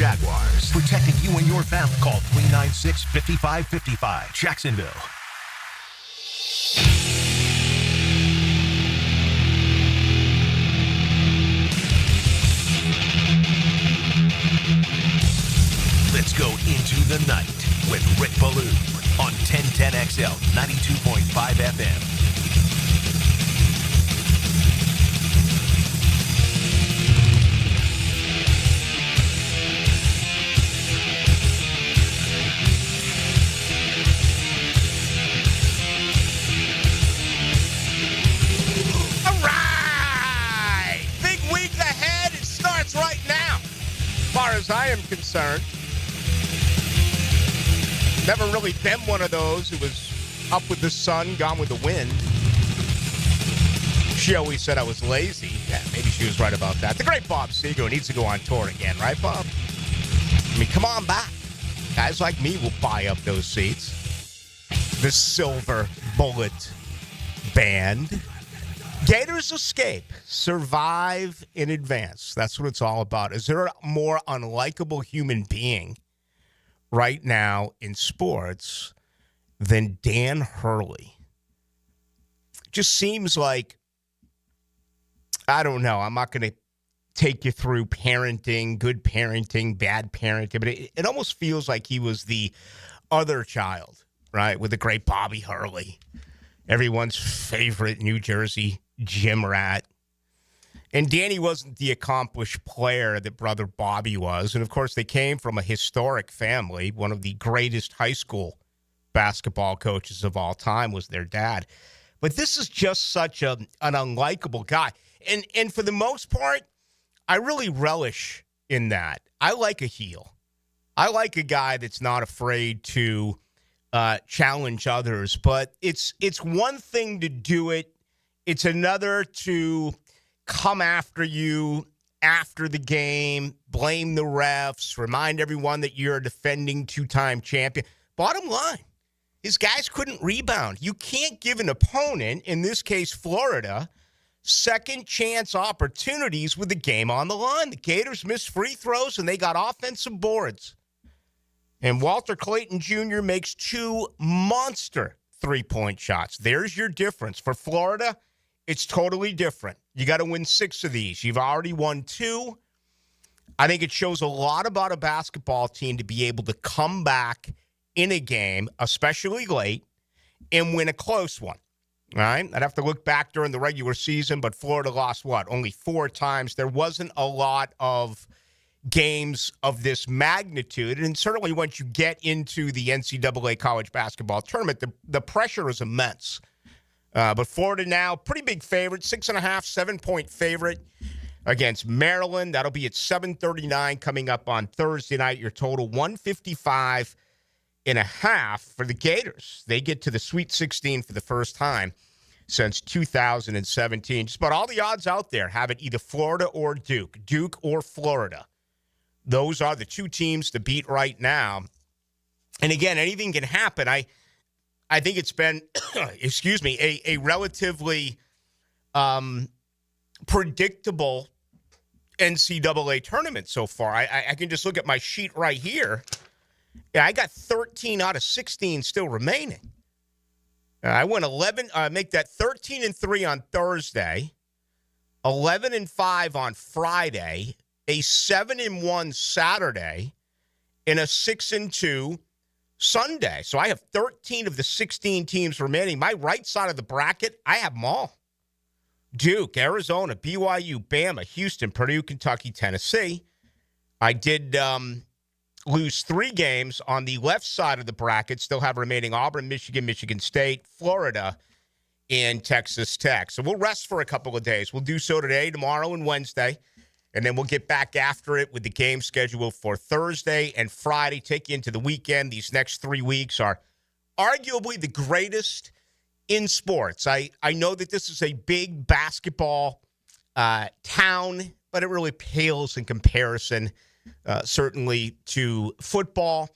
Jaguars. Protecting you and your family. Call 396-5555. Jacksonville. Let's go into the night with Rick Ballou on 1010XL 92.5 FM. As far as I am concerned, never really been one of those who was up with the sun, gone with the wind. She always said I was lazy. Yeah, maybe she was right about that. The great Bob Seger needs to go on tour again, right, Bob? I mean, come on back. Guys like me will buy up those seats. The Silver Bullet Band. Gators escape, survive in advance. That's what it's all about. Is there a more unlikable human being right now in sports than Dan Hurley? Just seems like, I don't know, I'm not going to take you through parenting, good parenting, bad parenting, but it almost feels like he was the other child, right, with the great Bobby Hurley, everyone's favorite New Jersey gym rat. And Danny wasn't the accomplished player that brother Bobby was. And, of course, they came from a historic family. One of the greatest high school basketball coaches of all time was their dad. But this is just such an unlikable guy. And for the most part, I really relish in that. I like a heel. I like a guy that's not afraid to challenge others. But it's one thing to do it. It's another to come after you after the game, blame the refs, remind everyone that you're a defending two-time champion. Bottom line, his guys couldn't rebound. You can't give an opponent, in this case Florida, second chance opportunities with the game on the line. The Gators missed free throws, and they got offensive boards. And Walter Clayton Jr. makes two monster three-point shots. There's your difference. For Florida, it's totally different. You got to win 6 of these. You've already won 2. I think it shows a lot about a basketball team to be able to come back in a game, especially late, and win a close one. All right? I'd have to look back during the regular season, but Florida lost what? Only 4 times. There wasn't a lot of games of this magnitude. And certainly once you get into the NCAA college basketball tournament, the pressure is immense. But Florida now, pretty big favorite, 6.5, 7-point favorite against Maryland. That'll be at 7:39 coming up on Thursday night. Your total 155.5 for the Gators. They get to the Sweet 16 for the first time since 2017. Just about all the odds out there have it either Florida or Duke or Florida. Those are the 2 teams to beat right now. And again, anything can happen. I think it's been, a relatively predictable NCAA tournament so far. I can just look at my sheet right here. Yeah, I got 13 out of 16 still remaining. I went 11, make that 13-3 on Thursday, 11-5 on Friday, a 7-1 Saturday, and a 6-2 Sunday. So I have 13 of the 16 teams remaining. My right side of the bracket, I have them all. Duke, Arizona, BYU, Bama, Houston, Purdue, Kentucky, Tennessee. I did lose 3 games on the left side of the bracket. Still have remaining Auburn, Michigan, Michigan State, Florida, and Texas Tech. So we'll rest for a couple of days. We'll do so today, tomorrow, and Wednesday. And then we'll get back after it with the game schedule for Thursday and Friday, take you into the weekend. These next 3 weeks are arguably the greatest in sports. I know that this is a big basketball town, but it really pales in comparison, certainly to football.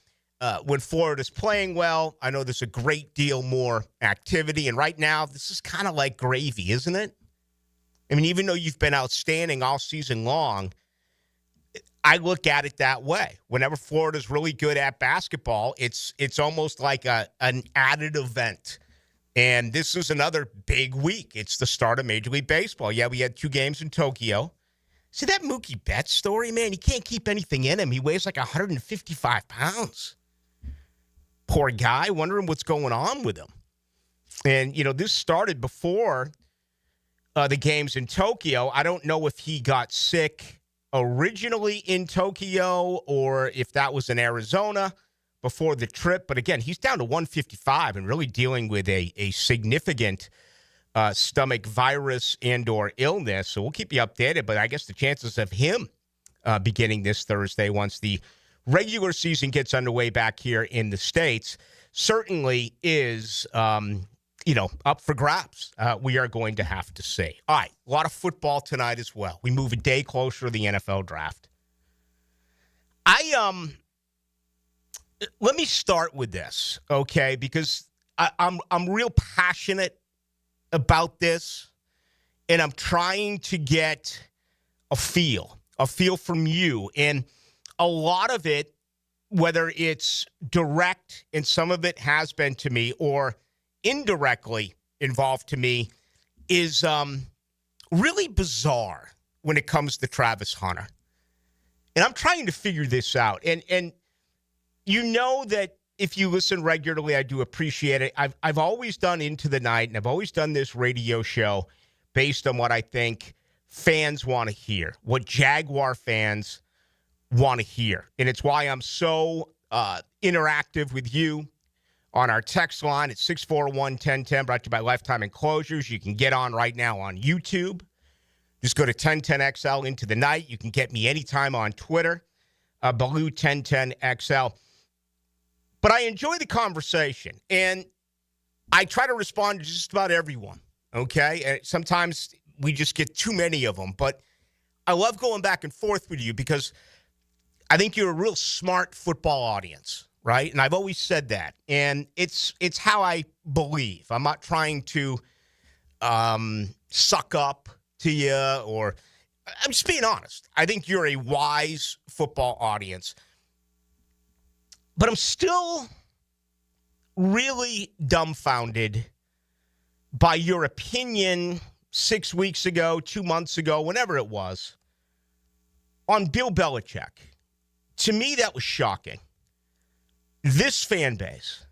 When Florida's playing well, I know there's a great deal more activity. And right now, this is kind of like gravy, isn't it? I mean, even though you've been outstanding all season long, I look at it that way. Whenever Florida's really good at basketball, it's almost like an added event. And this is another big week. It's the start of Major League Baseball. Yeah, we had 2 games in Tokyo. See that Mookie Betts story, man? He can't keep anything in him. He weighs like 155 pounds. Poor guy, wondering what's going on with him. And, this started before the games in Tokyo. I don't know if he got sick originally in Tokyo or if that was in Arizona before the trip. But again, he's down to 155 and really dealing with a significant stomach virus and or illness. So we'll keep you updated. But I guess the chances of him beginning this Thursday once the regular season gets underway back here in the States certainly is, up for grabs. We are going to have to see. All right, a lot of football tonight as well. We move a day closer to the NFL draft. Let me start with this, okay? Because I'm real passionate about this, and I'm trying to get a feel from you. And a lot of it, whether it's direct, and some of it has been to me, or indirectly involved to me, is really bizarre when it comes to Travis Hunter. And I'm trying to figure this out. And you know that if you listen regularly, I do appreciate it. I've always done Into the Night, and I've always done this radio show based on what I think fans want to hear, what Jaguar fans want to hear. And it's why I'm so interactive with you on our text line at 641-1010, brought to you by Lifetime Enclosures. You can get on right now on YouTube. Just go to 1010XL Into the Night. You can get me anytime on Twitter, Ballou 1010XL. But I enjoy the conversation, and I try to respond to just about everyone, okay? And sometimes we just get too many of them, but I love going back and forth with you because I think you're a real smart football audience, right? And I've always said that, and it's how I believe. I'm not trying to suck up to you, or I'm just being honest. I think you're a wise football audience. But I'm still really dumbfounded by your opinion 6 weeks ago, 2 months ago, whenever it was, on Bill Belichick. To me, that was shocking. This fan base,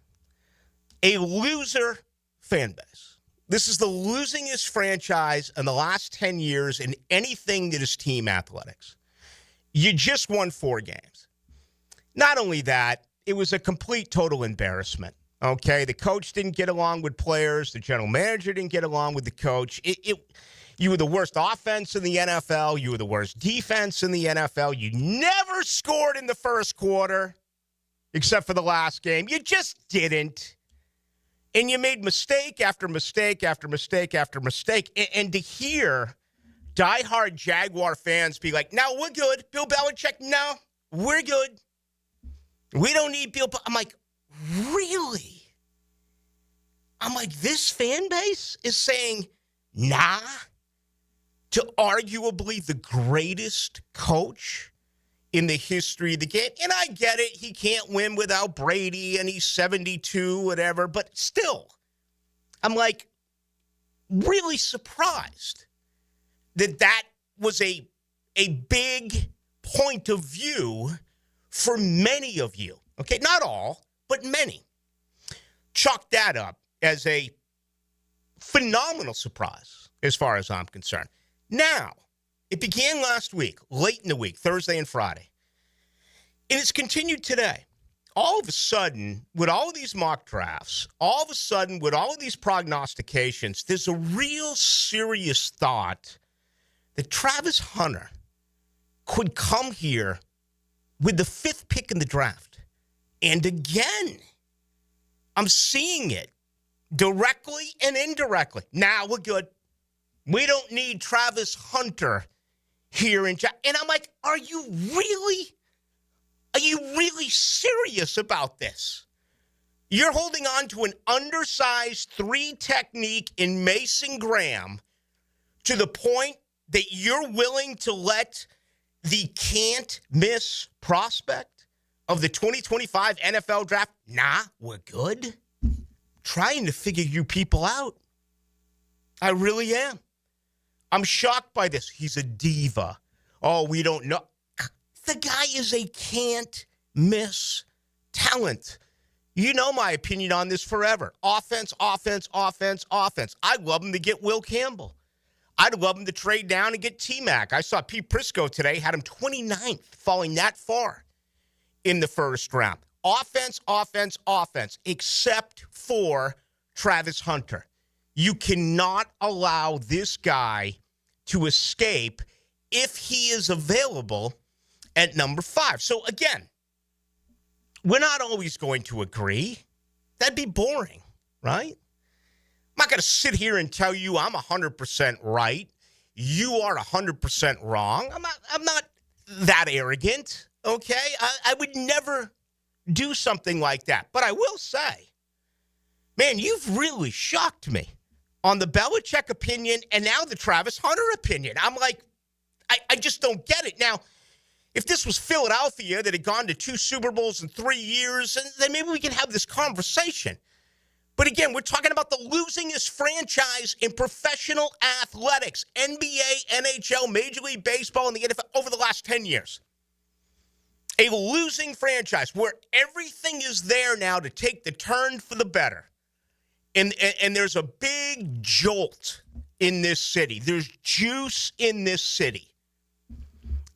a loser fan base. This is the losingest franchise in the last 10 years in anything that is team athletics. You just won 4 games. Not only that, it was a complete, total embarrassment, okay? The coach didn't get along with players. The general manager didn't get along with the coach. You were the worst offense in the NFL. You were the worst defense in the NFL. You never scored in the first quarter, except for the last game. You just didn't. And you made mistake after mistake after mistake after mistake. And to hear diehard Jaguar fans be like, no, we're good. Bill Belichick, no, we're good. We don't need Bill. I'm like, really? I'm like, this fan base is saying nah to arguably the greatest coach in the history of the game. And I get it. He can't win without Brady, and he's 72, whatever. But still, I'm like really surprised that was a big point of view for many of you, okay? Not all, but many. Chalk that up as a phenomenal surprise as far as I'm concerned. Now, it began last week, late in the week, Thursday and Friday. And it's continued today. All of a sudden, with all of these mock drafts, all of a sudden, with all of these prognostications, there's a real serious thought that Travis Hunter could come here with the 5th pick in the draft. And again, I'm seeing it directly and indirectly. Now we're good. We don't need Travis Hunter here in and I'm like, are you really serious about this? You're holding on to an undersized 3 technique in Mason Graham to the point that you're willing to let the can't-miss prospect of the 2025 NFL Draft? Nah, we're good. Trying to figure you people out. I really am. I'm shocked by this. He's a diva. Oh, we don't know. The guy is a can't-miss talent. You know my opinion on this forever. Offense, offense, offense, offense. I'd love him to get Will Campbell. I'd love him to trade down and get T-Mac. I saw Pete Prisco today, had him 29th, falling that far in the first round. Offense, offense, offense, except for Travis Hunter. You cannot allow this guy to escape if he is available at number 5. So, again, we're not always going to agree. That'd be boring, right? I'm not going to sit here and tell you I'm 100% right. You are 100% wrong. I'm not that arrogant, okay? I would never do something like that. But I will say, man, you've really shocked me on the Belichick opinion and now the Travis Hunter opinion. I'm like, I just don't get it. Now, if this was Philadelphia that had gone to 2 Super Bowls in 3 years, then maybe we can have this conversation. But again, we're talking about the losingest franchise in professional athletics, NBA, NHL, Major League Baseball, and the NFL over the last 10 years. A losing franchise where everything is there now to take the turn for the better. And there's a big jolt in this city. There's juice in this city.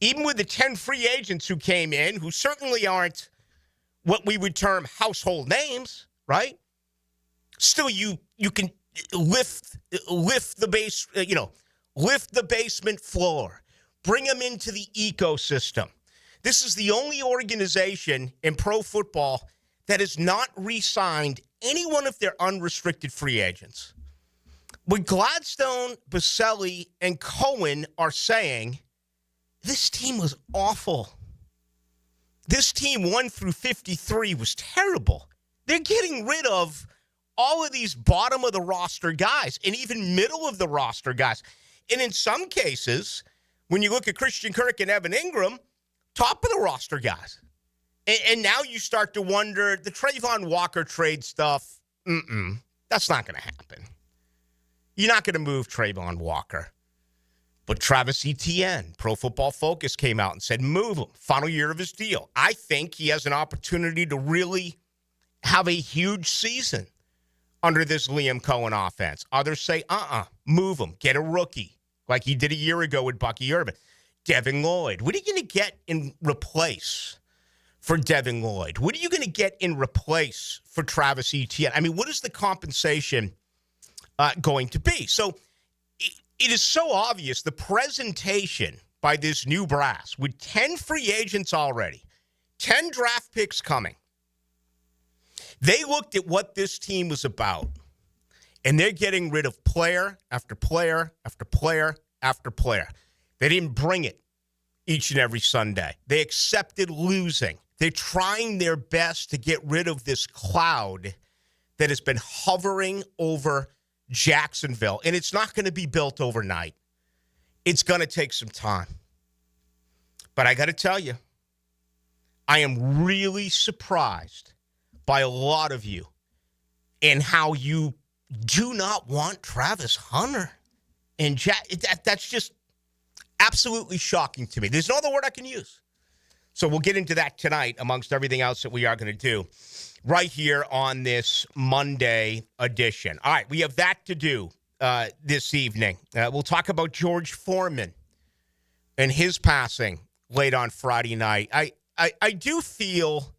Even with the 10 free agents who came in, who certainly aren't what we would term household names, right? Still, you can lift the base, lift the basement floor, bring them into the ecosystem. This is the only organization in pro football that has not re-signed any one of their unrestricted free agents. What Gladstone, Baselli, and Cohen are saying, this team was awful. This team 1 through 53 was terrible. They're getting rid of all of these bottom of the roster guys and even middle of the roster guys. And in some cases, when you look at Christian Kirk and Evan Ingram, top of the roster guys. And now you start to wonder, the Trayvon Walker trade stuff, that's not going to happen. You're not going to move Trayvon Walker. But Travis Etienne, Pro Football Focus came out and said, move him. Final year of his deal. I think he has an opportunity to really have a huge season under this Liam Cohen offense. Others say, move him. Get a rookie like he did a year ago with Bucky Irvin. Devin Lloyd. What are you going to get in replace for Devin Lloyd? What are you going to get in replace for Travis Etienne? I mean, what is the compensation going to be? So it is so obvious, the presentation by this new brass, with 10 free agents already, 10 draft picks coming. They looked at what this team was about, and they're getting rid of player after player after player after player. They didn't bring it each and every Sunday. They accepted losing. They're trying their best to get rid of this cloud that has been hovering over Jacksonville, and it's not going to be built overnight. It's going to take some time. But I got to tell you, I am really surprised by a lot of you in how you do not want Travis Hunter. And that's just absolutely shocking to me. There's no other word I can use. So we'll get into that tonight amongst everything else that we are going to do right here on this Monday edition. All right, we have that to do this evening. We'll talk about George Foreman and his passing late on Friday night. I do feel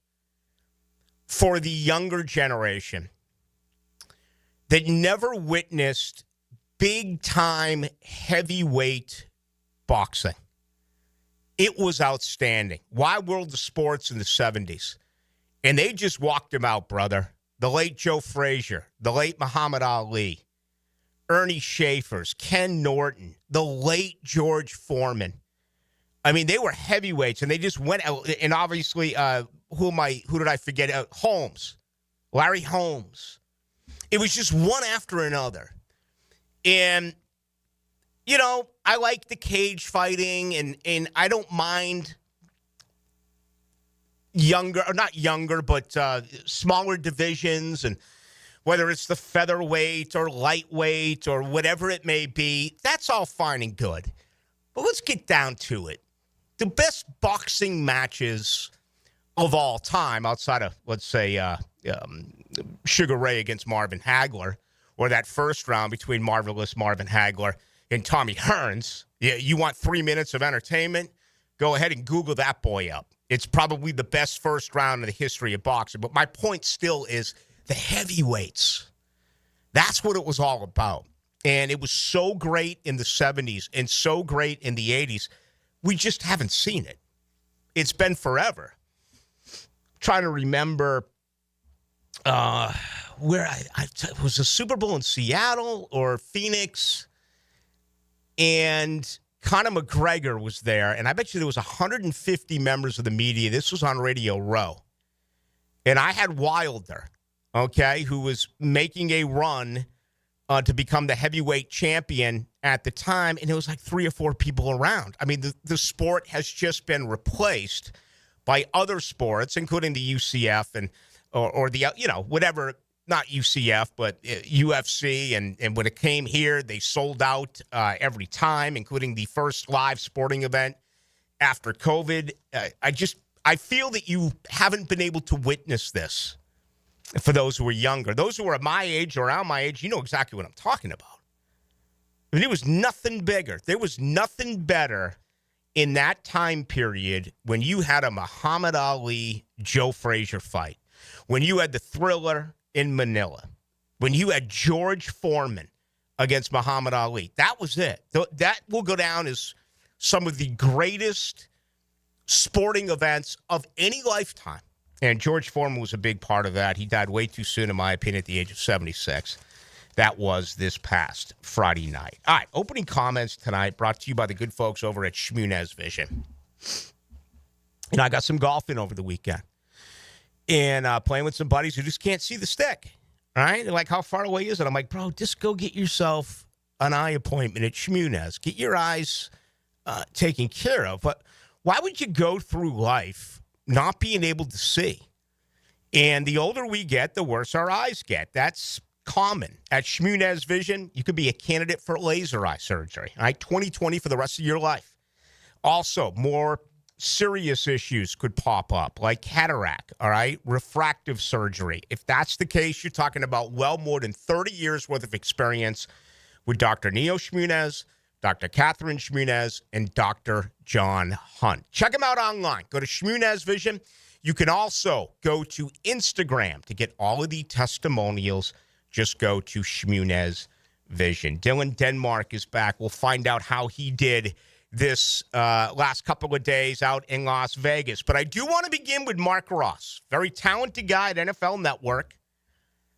for the younger generation that never witnessed big-time heavyweight boxing. It was outstanding. Wide World of Sports in the 70s. And they just walked him out, brother. The late Joe Frazier, the late Muhammad Ali, Ernie Schaefer's, Ken Norton, the late George Foreman. I mean, they were heavyweights, and they just went out. And obviously, who did I forget? Holmes, Larry Holmes. It was just one after another. And, I like the cage fighting, and I don't mind younger, or not younger, but smaller divisions, and whether it's the featherweight or lightweight or whatever it may be, that's all fine and good. But let's get down to it. The best boxing matches of all time, outside of, let's say, Sugar Ray against Marvin Hagler, or that first round between Marvelous Marvin Hagler and Tommy Hearns. Yeah, you want 3 minutes of entertainment? Go ahead and Google that boy up. It's probably the best first round in the history of boxing. But my point still is the heavyweights. That's what it was all about. And it was so great in the 70s and so great in the 80s. We just haven't seen it. It's been forever. Trying to remember where was the Super Bowl in Seattle or Phoenix, and Conor McGregor was there, and I bet you there was 150 members of the media. This was on Radio Row. And I had Wilder, okay, who was making a run to become the heavyweight champion at the time, and it was like 3 or 4 people around. I mean, the sport has just been replaced by other sports, including the UCF and or the, whatever, not UCF, but UFC. And when it came here, they sold out every time, including the first live sporting event after COVID. I feel that you haven't been able to witness this. For those who are younger, those who are my age or around my age, you know exactly what I'm talking about. I mean, there was nothing bigger. There was nothing better in that time period when you had a Muhammad Ali, Joe Frazier fight, when you had the Thriller in Manila, when you had George Foreman against Muhammad Ali. That was it. That will go down as some of the greatest sporting events of any lifetime. And George Foreman was a big part of that. He died way too soon, in my opinion, at the age of 76. That was this past Friday night. All right, opening comments tonight brought to you by the good folks over at Shmunez Vision. I got some golfing over the weekend. And playing with some buddies who just can't see the stick. All right? They're like, how far away is it? I'm like, bro, just go get yourself an eye appointment at Shmunez. Get your eyes taken care of. But why would you go through life not being able to see? And the older we get, the worse our eyes get. That's common. At Shmunez Vision, you could be a candidate for laser eye surgery. All right, 20/20 for the rest of your life. Also, more serious issues could pop up, like cataract, all right, refractive surgery. If that's the case, you're talking about well more than 30 years worth of experience with Dr. Neo Shmunez, Dr. Catherine Shmunez, and Dr. John Hunt. Check them out online. Go to Shmunez Vision. You can also go to Instagram to get all of the testimonials. Just go to Shmunez Vision. Dylan Denmark is back. We'll find out how he did this last couple of days out in Las Vegas. But I do want to begin with Mark Ross, very talented guy at NFL Network.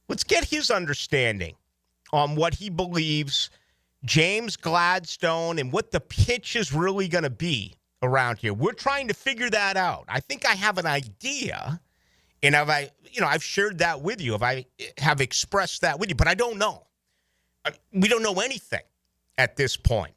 Let's get his understanding on what he believes James Gladstone and what the pitch is really going to be around here. We're trying to figure that out. I think I have an idea, and I've shared that with you. I have expressed that with you, but I don't know. We don't know anything at this point.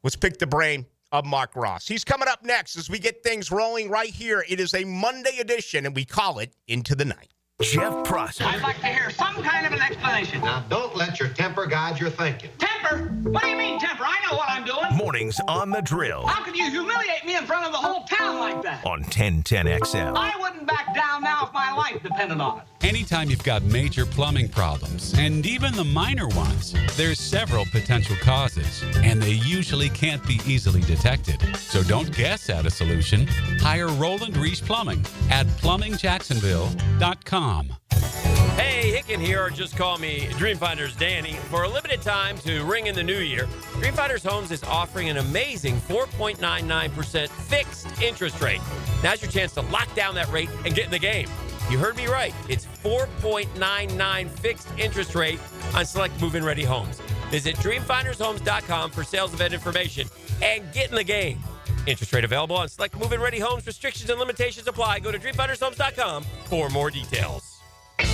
Let's pick the brain of Mark Ross. He's coming up next as we get things rolling right here. It is a Monday edition, and we call it Into the Night. Jeff Prosser. I'd like to hear some kind of an explanation. Now, don't let your temper guide your thinking. Temper? What do you mean, temper? I know what I'm doing. Mornings on the Drill. How could you humiliate me in front of the whole town like that? On 1010XL. I wouldn't back down now if my life depended on it. Anytime you've got major plumbing problems, and even the minor ones, there's several potential causes, and they usually can't be easily detected. So don't guess at a solution. Hire Roland Reese Plumbing at plumbingjacksonville.com. Hey, Hicken here, or just call me Dreamfinders Danny. For a limited time to ring in the new year, Dreamfinders Homes is offering an amazing 4.99% fixed interest rate. Now's your chance to lock down that rate and get in the game. You heard me right. It's 4.99 fixed interest rate on select move-in ready homes. Visit dreamfindershomes.com for sales event information and get in the game. Interest rate available on select move-in ready homes. Restrictions and limitations apply. Go to dreamfindershomes.com for more details.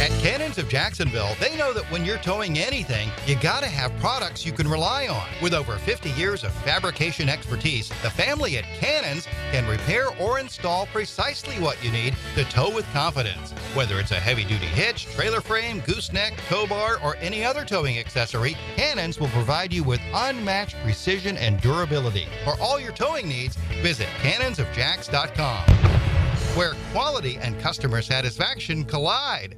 At Cannons of Jacksonville, they know that when you're towing anything, you gotta have products you can rely on. With over 50 years of fabrication expertise, the family at Cannons can repair or install precisely what you need to tow with confidence. Whether it's a heavy-duty hitch, trailer frame, gooseneck, tow bar, or any other towing accessory, Cannons will provide you with unmatched precision and durability. For all your towing needs, visit cannonsofjacks.com, where quality and customer satisfaction collide.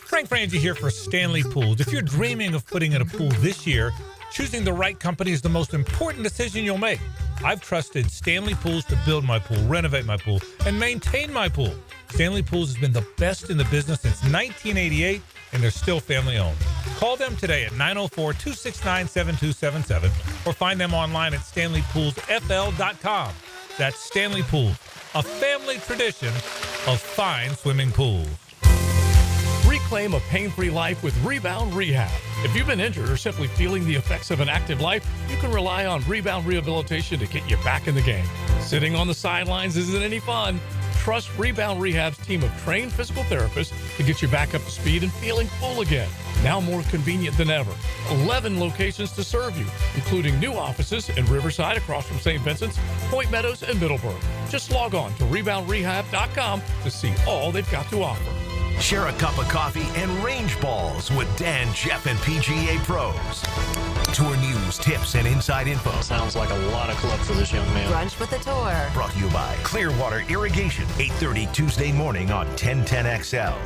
Frank Frangie here for Stanley Pools. If you're dreaming of putting in a pool this year, choosing the right company is the most important decision you'll make. I've trusted Stanley Pools to build my pool, renovate my pool, and maintain my pool. Stanley Pools has been the best in the business since 1988, and they're still family-owned. Call them today at 904-269-7277 or find them online at stanleypoolsfl.com. That's Stanley Pools, a family tradition of fine swimming pools. Reclaim a pain-free life with Rebound Rehab. If you've been injured or simply feeling the effects of an active life, you can rely on Rebound Rehabilitation to get you back in the game. Sitting on the sidelines isn't any fun. Trust Rebound Rehab's team of trained physical therapists to get you back up to speed and feeling full again. Now more convenient than ever. 11 locations to serve you, including new offices in Riverside across from St. Vincent's, Point Meadows, and Middleburg. Just log on to reboundrehab.com to see all they've got to offer. Share a cup of coffee and range balls with Dan, Jeff, and PGA pros. Tour news, tips, and inside info. Sounds like a lot of club for this young man. Brunch with the tour. Brought to you by Clearwater Irrigation, 8:30 Tuesday morning on 1010XL.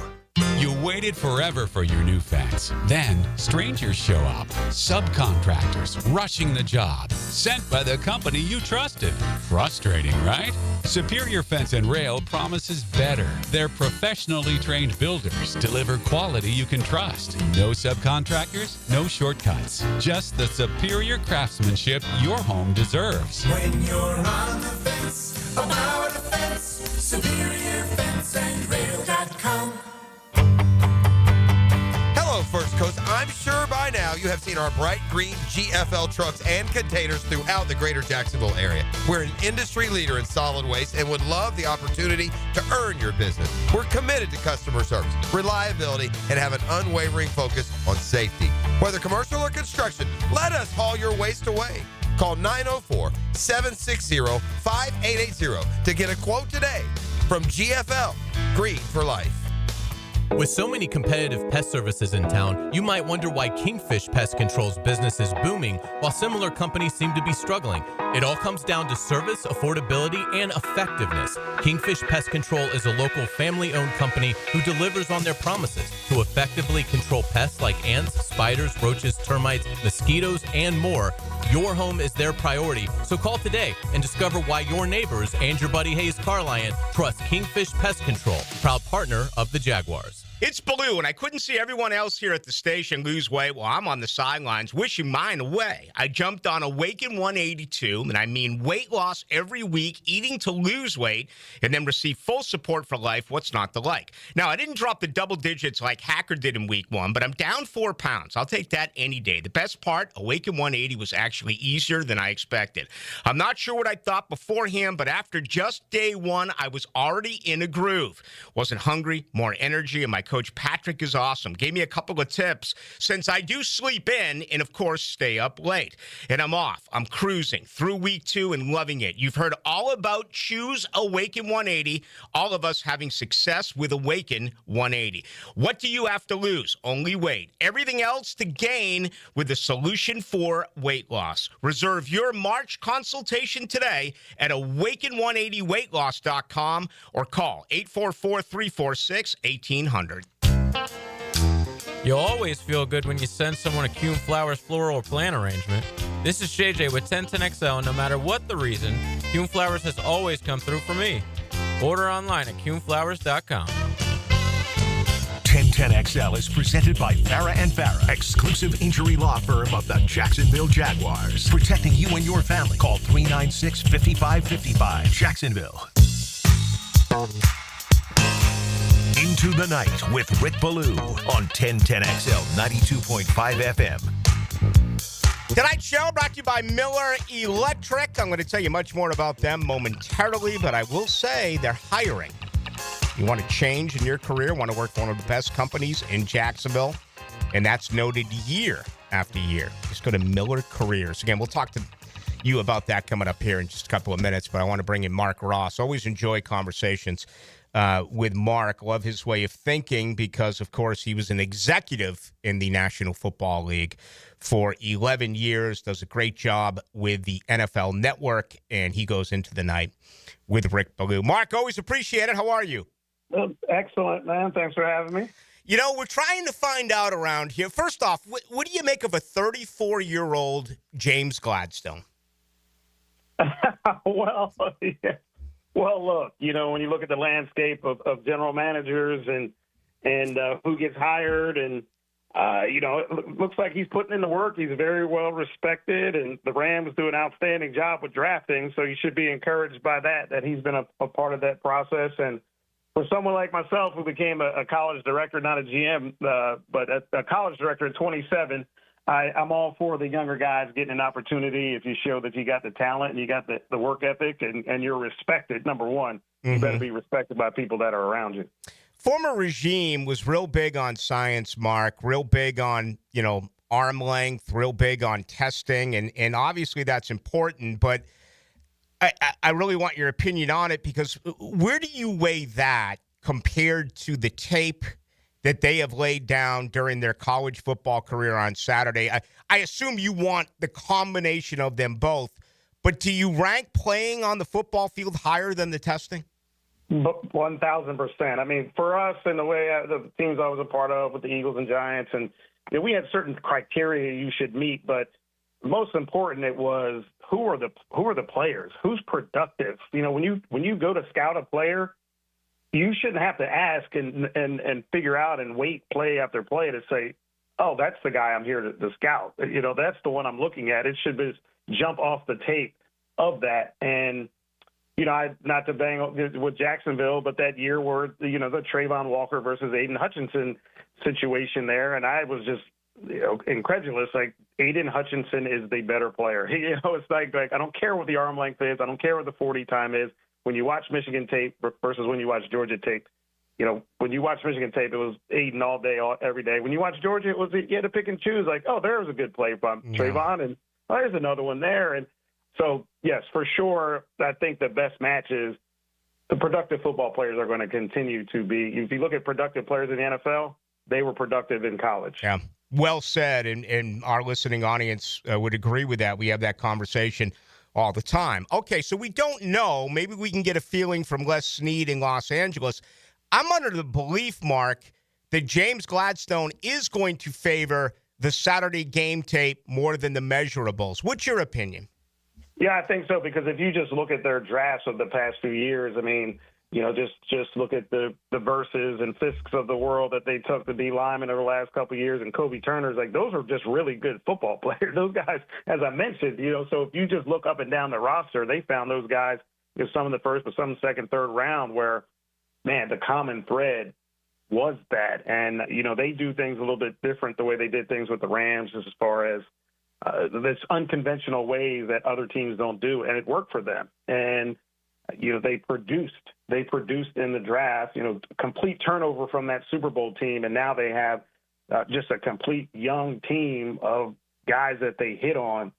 You waited forever for your new fence. Then, strangers show up. Subcontractors rushing the job. Sent by the company you trusted. Frustrating, right? Superior Fence and Rail promises better. Their professionally trained builders deliver quality you can trust. No subcontractors, no shortcuts. Just the superior craftsmanship your home deserves. When you're on the fence, about the fence, superiorfenceandrail.com. Hello, First Coast. I'm sure by now you have seen our bright green GFL trucks and containers throughout the greater Jacksonville area. We're an industry leader in solid waste and would love the opportunity to earn your business. We're committed to customer service, reliability, and have an unwavering focus on safety. Whether commercial or construction, let us haul your waste away. Call 904-760-5880 to get a quote today from GFL, Green for Life. With so many competitive pest services in town, you might wonder why Kingfish Pest Control's business is booming while similar companies seem to be struggling. It all comes down to service, affordability, and effectiveness. Kingfish Pest Control is a local family-owned company who delivers on their promises to effectively control pests like ants, spiders, roaches, termites, mosquitoes, and more. Your home is their priority, so call today and discover why your neighbors and your buddy Hayes Carlion trust Kingfish Pest Control, proud partner of the Jaguars. It's Ballou, and I couldn't see everyone else here at the station lose weight while I'm on the sidelines wishing mine away. I jumped on Awaken 182, and I mean weight loss every week, eating to lose weight, and then receive full support for life. What's not to like? Now, I didn't drop the double digits like Hacker did in week 1, but I'm down 4 pounds. I'll take that any day. The best part, Awaken 180 was actually easier than I expected. I'm not sure what I thought beforehand, but after just day 1, I was already in a groove. Wasn't hungry, more energy, and my coach Patrick is awesome. Gave me a couple of tips since I do sleep in and, of course, stay up late. And I'm off. I'm cruising through week 2 and loving it. You've heard all about Choose Awaken 180, all of us having success with Awaken 180. What do you have to lose? Only weight. Everything else to gain with the solution for weight loss. Reserve your March consultation today at awaken180weightloss.com or call 844-346-1800. You'll always feel good when you send someone a Kuhn Flowers floral or plant arrangement. This is JJ with 1010XL, and no matter what the reason, Kuhn Flowers has always come through for me. Order online at kuhnflowers.com. 1010XL is presented by Farah & Farah, exclusive injury law firm of the Jacksonville Jaguars. Protecting you and your family. Call 396-5555. Jacksonville. Into the Night with Rick Ballou on 1010XL 92.5 FM. Tonight's show brought to you by Miller Electric. I'm going to tell you much more about them momentarily, but I will say they're hiring. You want to change in your career, want to work for one of the best companies in Jacksonville, and that's noted year after year. Just go to Miller Careers. Again, we'll talk to you about that coming up here in just a couple of minutes, but I want to bring in Mark Ross. Always enjoy conversations with Mark. Love his way of thinking because, of course, he was an executive in the National Football League for 11 years, does a great job with the NFL Network, and he goes into the night with Rick Ballou. Mark, always appreciate it. How are you? Well, excellent, man. Thanks for having me. You know, we're trying to find out around here. First off, what do you make of a 34-year-old James Gladstone? Well, yeah. Well, look, you know, when you look at the landscape of general managers and who gets hired, and you know, it looks like he's putting in the work. He's very well respected, and the Rams do an outstanding job with drafting. So you should be encouraged by that he's been a part of that process. And for someone like myself who became a college director, not a GM, but a college director at 27, I'm all for the younger guys getting an opportunity. If you show that you got the talent and you got the work ethic and you're respected, number one, you better be respected by people that are around you. Former regime was real big on science, Mark, real big on, you know, arm length, real big on testing, and obviously that's important, but I really want your opinion on it, because where do you weigh that compared to the tape that they have laid down during their college football career on Saturday? I assume you want the combination of them both, but do you rank playing on the football field higher than the testing? 1,000%. I mean, for us, in the way the teams I was a part of with the Eagles and Giants, and you know, we had certain criteria you should meet, but most important, it was who are the players, who's productive. You know, when you go to scout a player, you shouldn't have to ask and figure out and wait play after play to say, oh, that's the guy I'm here to scout. You know, that's the one I'm looking at. It should just jump off the tape of that. And you know, not to bang with Jacksonville, but that year where, you know, the Trayvon Walker versus Aiden Hutchinson situation there, and I was just, you know, incredulous. Like, Aiden Hutchinson is the better player. You know, it's like I don't care what the arm length is. I don't care what the 40 time is. When you watch Michigan tape versus when you watch Georgia tape, you know, when you watch Michigan tape, it was Aiden all day, every day. When you watch Georgia, it was you had to pick and choose. Like, oh, there was a good play from Trayvon, and oh, there's another one there. And so, yes, for sure, I think the best match is the productive football players are going to continue to be. If you look at productive players in the NFL, they were productive in college. Yeah, well said, and our listening audience would agree with that. We have that conversation all the time. Okay, so we don't know. Maybe we can get a feeling from Les Snead in Los Angeles. I'm under the belief, Mark, that James Gladstone is going to favor the Saturday game tape more than the measurables. What's your opinion? Yeah, I think so, because if you just look at their drafts of the past few years, I mean, you know, just look at the Verses and Fisks of the world that they took to be linemen over the last couple of years, and Kobe Turner's, like, those are just really good football players. Those guys, as I mentioned, you know, so if you just look up and down the roster, they found those guys, you know, some in the first, but some in the second, third round, where, man, the common thread was that. And, you know, they do things a little bit different the way they did things with the Rams as far as this unconventional ways that other teams don't do, and it worked for them. And, you know, they produced in the draft, you know, complete turnover from that Super Bowl team, and now they have just a complete young team of guys that they hit on.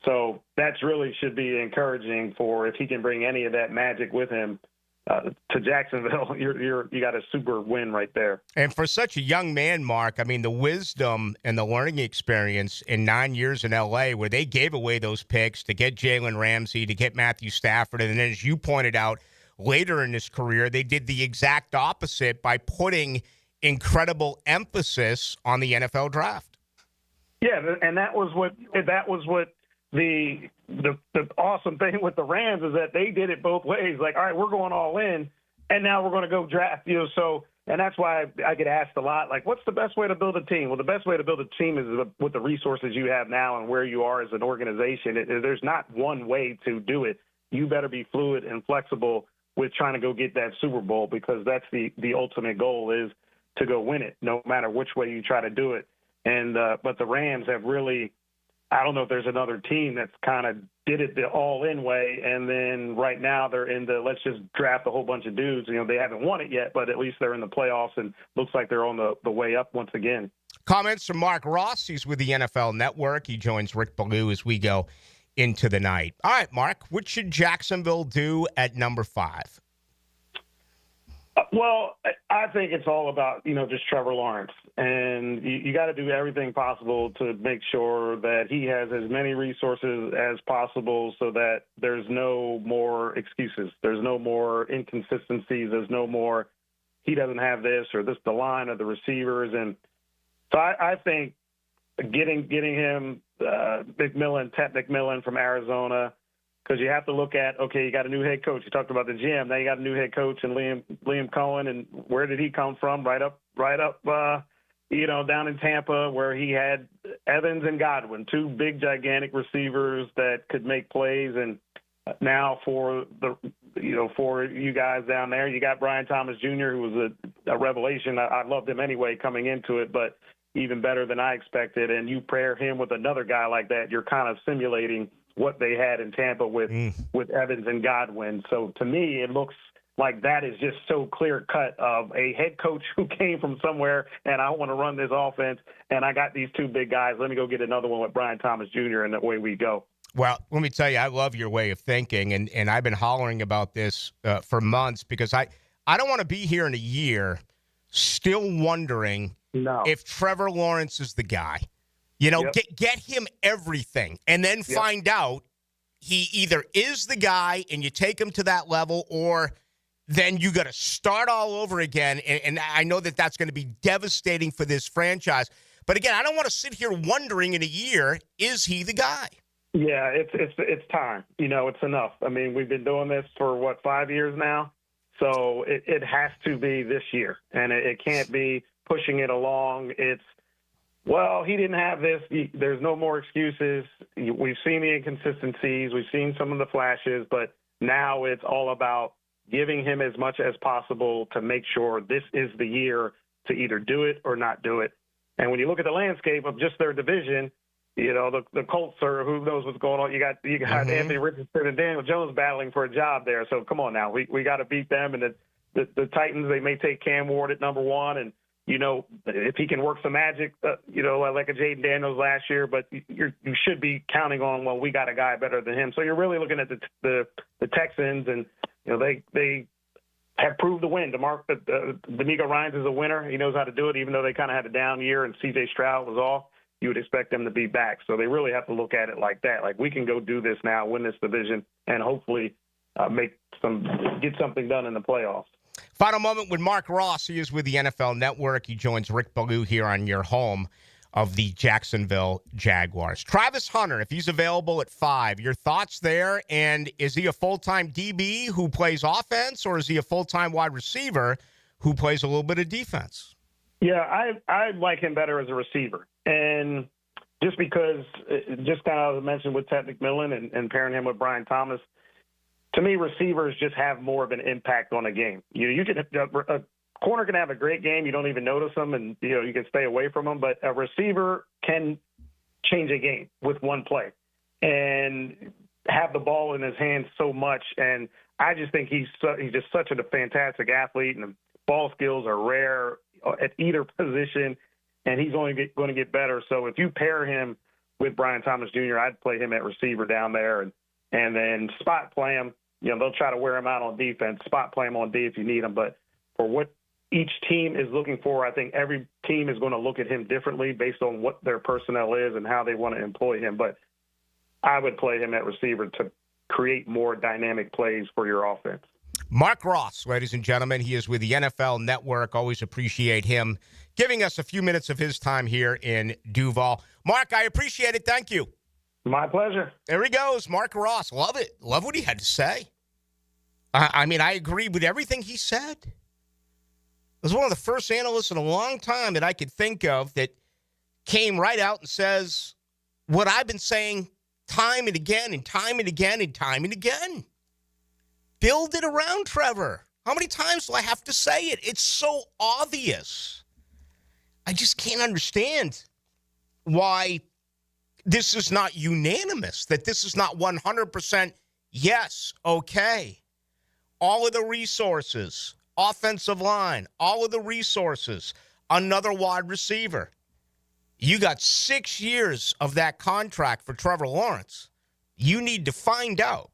So that's really should be encouraging for if he can bring any of that magic with him to Jacksonville. You got a super win right there. And for such a young man, Mark, I mean, the wisdom and the learning experience in 9 years in L.A., where they gave away those picks to get Jalen Ramsey, to get Matthew Stafford, and then, as you pointed out, later in his career, they did the exact opposite by putting incredible emphasis on the NFL draft. Yeah, and that was what the awesome thing with the Rams is that they did it both ways. Like, all right, we're going all in, and now we're going to go draft, you know. So, and that's why I get asked a lot, like, what's the best way to build a team? Well, the best way to build a team is with the resources you have now and where you are as an organization. There's not one way to do it. You better be fluid and flexible with trying to go get that Super Bowl, because that's the ultimate goal, is to go win it, no matter which way you try to do it. And but the Rams have really I don't know if there's another team that's kind of did it the all-in way, and then right now they're in the let's just draft a whole bunch of dudes. They haven't won it yet, but at least they're in the playoffs and looks like they're on the way up once again. Comments from Mark Ross. He's with the NFL Network. He joins Rick Ballou as we go into the night. All right, Mark, what should Jacksonville do at number 5? Well, I think it's all about, just Trevor Lawrence. And you got to do everything possible to make sure that he has as many resources as possible so that there's no more excuses. There's no more inconsistencies. There's no more he doesn't have this or this, the line or the receivers. And so I think getting him Ted McMillan from Arizona, because you have to look at, okay, you got a new head coach. You talked about the GM. Now you got a new head coach and Liam Cohen. And where did he come from? Right up, down in Tampa, where he had Evans and Godwin, 2 big, gigantic receivers that could make plays. And now for you guys down there, you got Brian Thomas Jr., who was a revelation. I loved him anyway coming into it, but even better than I expected. And you pair him with another guy like that, you're kind of simulating what they had in Tampa with Evans and Godwin. So to me, it looks like that is just so clear-cut of a head coach who came from somewhere, and I want to run this offense, and I got these 2 big guys. Let me go get another one with Brian Thomas Jr., and away we go. Well, let me tell you, I love your way of thinking, and I've been hollering about this for months because I don't want to be here in a year still wondering if Trevor Lawrence is the guy. Get him everything and then find out he either is the guy and you take him to that level, or then you got to start all over again. And I know that that's going to be devastating for this franchise. But again, I don't want to sit here wondering in a year, is he the guy? Yeah, it's time. It's enough. I mean, we've been doing this for 5 years now. So it has to be this year, and it can't be pushing it along. Well, he didn't have this. There's no more excuses. We've seen the inconsistencies. We've seen some of the flashes, but now it's all about giving him as much as possible to make sure this is the year to either do it or not do it. And when you look at the landscape of just their division, the Colts are, who knows what's going on. You got Anthony Richardson and Daniel Jones battling for a job there. So come on now, we got to beat them. And the Titans, they may take Cam Ward at number 1, and if he can work some magic, like a Jaden Daniels last year, but you should be counting on, well, we got a guy better than him. So you're really looking at the Texans, and they have proved the win. D'Amico Ryans is a winner. He knows how to do it, even though they kind of had a down year and C.J. Stroud was off. You would expect them to be back. So they really have to look at it like that. Like, we can go do this now, win this division, and hopefully get something done in the playoffs. Final moment with Mark Ross. He is with the NFL Network. He joins Rick Ballou here on your home of the Jacksonville Jaguars. Travis Hunter, if he's available at 5, your thoughts there? And is he a full-time DB who plays offense, or is he a full-time wide receiver who plays a little bit of defense? Yeah, I like him better as a receiver. And just because, just kind of as I mentioned with Ted McMillan and pairing him with Brian Thomas, to me, receivers just have more of an impact on a game. A corner can have a great game. You don't even notice them, and you can stay away from them. But a receiver can change a game with one play and have the ball in his hands so much. And I just think he's just such a fantastic athlete, and the ball skills are rare at either position, and he's only going to get better. So if you pair him with Brian Thomas Jr., I'd play him at receiver down there, and then spot play him. They'll try to wear him out on defense, spot play him on D if you need him. But for what each team is looking for, I think every team is going to look at him differently based on what their personnel is and how they want to employ him. But I would play him at receiver to create more dynamic plays for your offense. Mark Ross, ladies and gentlemen, he is with the NFL Network. Always appreciate him giving us a few minutes of his time here in Duval. Mark, I appreciate it. Thank you. My pleasure. There he goes, Mark Ross. Love it. Love what he had to say. I mean, I agree with everything he said. It was one of the first analysts in a long time that I could think of that came right out and says what I've been saying time and again and time and again and time and again. Build it around Trevor. How many times do I have to say it? It's so obvious. I just can't understand why this is not unanimous, that this is not 100% yes, okay. All of the resources, offensive line, all of the resources, another wide receiver. You got 6 years of that contract for Trevor Lawrence. You need to find out,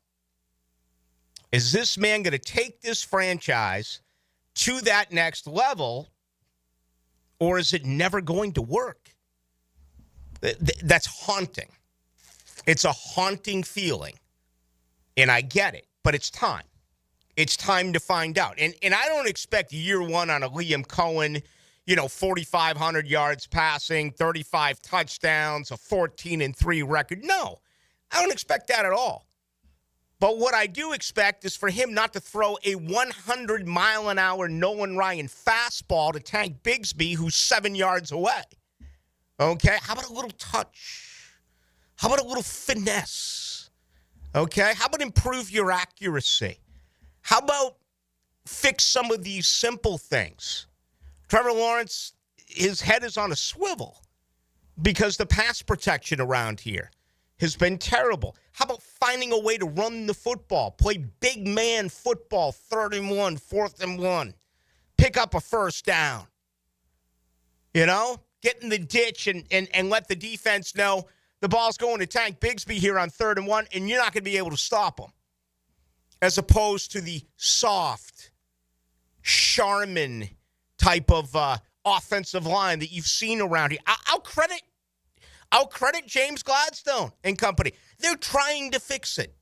is this man going to take this franchise to that next level, or is it never going to work? That's haunting. It's a haunting feeling, and I get it, but it's time. It's time to find out. And I don't expect year one on a Liam Cohen, 4,500 yards passing, 35 touchdowns, a 14-3 record. No, I don't expect that at all. But what I do expect is for him not to throw a 100-mile-an-hour Nolan Ryan fastball to Tank Bigsby, who's 7 yards away. Okay? How about a little touch? How about a little finesse? Okay? How about improve your accuracy? How about fix some of these simple things? Trevor Lawrence, his head is on a swivel because the pass protection around here has been terrible. How about finding a way to run the football, play big man football, 3rd and 1, 4th and 1, pick up a first down, get in the ditch and let the defense know the ball's going to Tank Bigsby here on 3rd and 1, and you're not going to be able to stop him, as opposed to the soft, Charmin type of offensive line that you've seen around here. I'll credit James Gladstone and company. They're trying to fix it.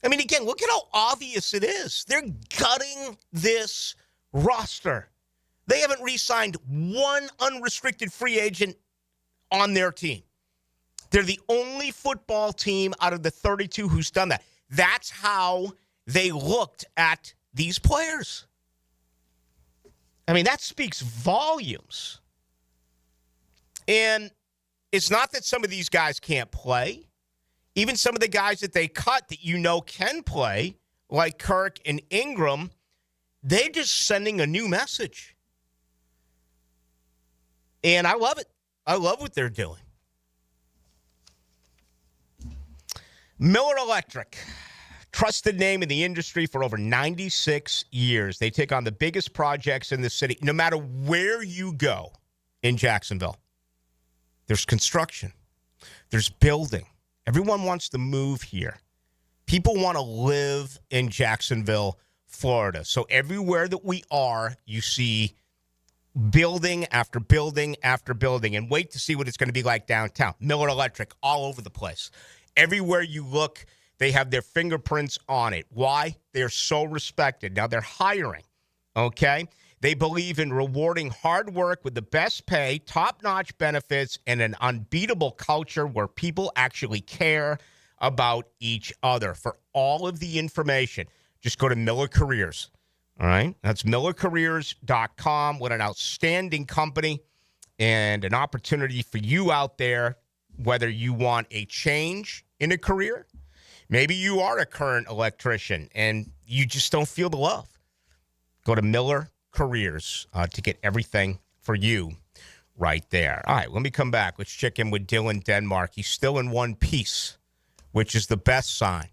I mean, again, look at how obvious it is. They're gutting this roster. They haven't re-signed one unrestricted free agent on their team. They're the only football team out of the 32 who's done that. That's how they looked at these players. I mean, that speaks volumes. And it's not that some of these guys can't play. Even some of the guys that they cut that can play, like Kirk and Ingram, they're just sending a new message. And I love it. I love what they're doing. Miller Electric, trusted name in the industry for over 96 years. They take on the biggest projects in the city. No matter where you go in Jacksonville, there's construction. There's building. Everyone wants to move here. People want to live in Jacksonville, Florida. So everywhere that we are, you see building after building after building. And wait to see what it's going to be like downtown. Miller Electric, all over the place. Everywhere you look, they have their fingerprints on it. Why? They're so respected. Now, they're hiring, okay? They believe in rewarding hard work with the best pay, top-notch benefits, and an unbeatable culture where people actually care about each other. For all of the information, just go to Miller Careers, all right? That's millercareers.com. What an outstanding company and an opportunity for you out there, whether you want a change in a career. Maybe you are a current electrician and you just don't feel the love. Go to Miller Careers to get everything for you right there. All right, let me come back. Let's check in with Dylan Denmark. He's still in one piece, which is the best sign,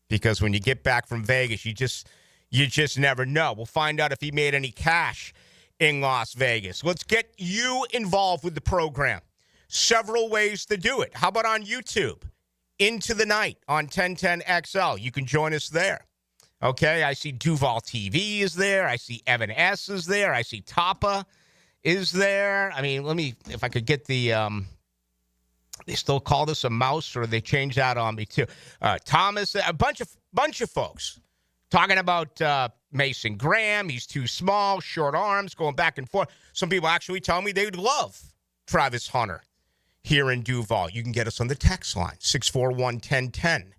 because when you get back from Vegas, you just never know. We'll find out if he made any cash in Las Vegas. Let's get you involved with the program. Several ways to do it. How about on YouTube? Into the Night on 1010XL. You can join us there. Okay, I see Duval TV is there. I see Evan S. is there. I see Tapa is there. I mean, if I could get the, they still call this a mouse, or they changed that on me too. Thomas, a bunch of folks talking about Mason Graham. He's too small, short arms, going back and forth. Some people actually tell me they would love Travis Hunter here in Duval. You can get us on the text line, 641-1010,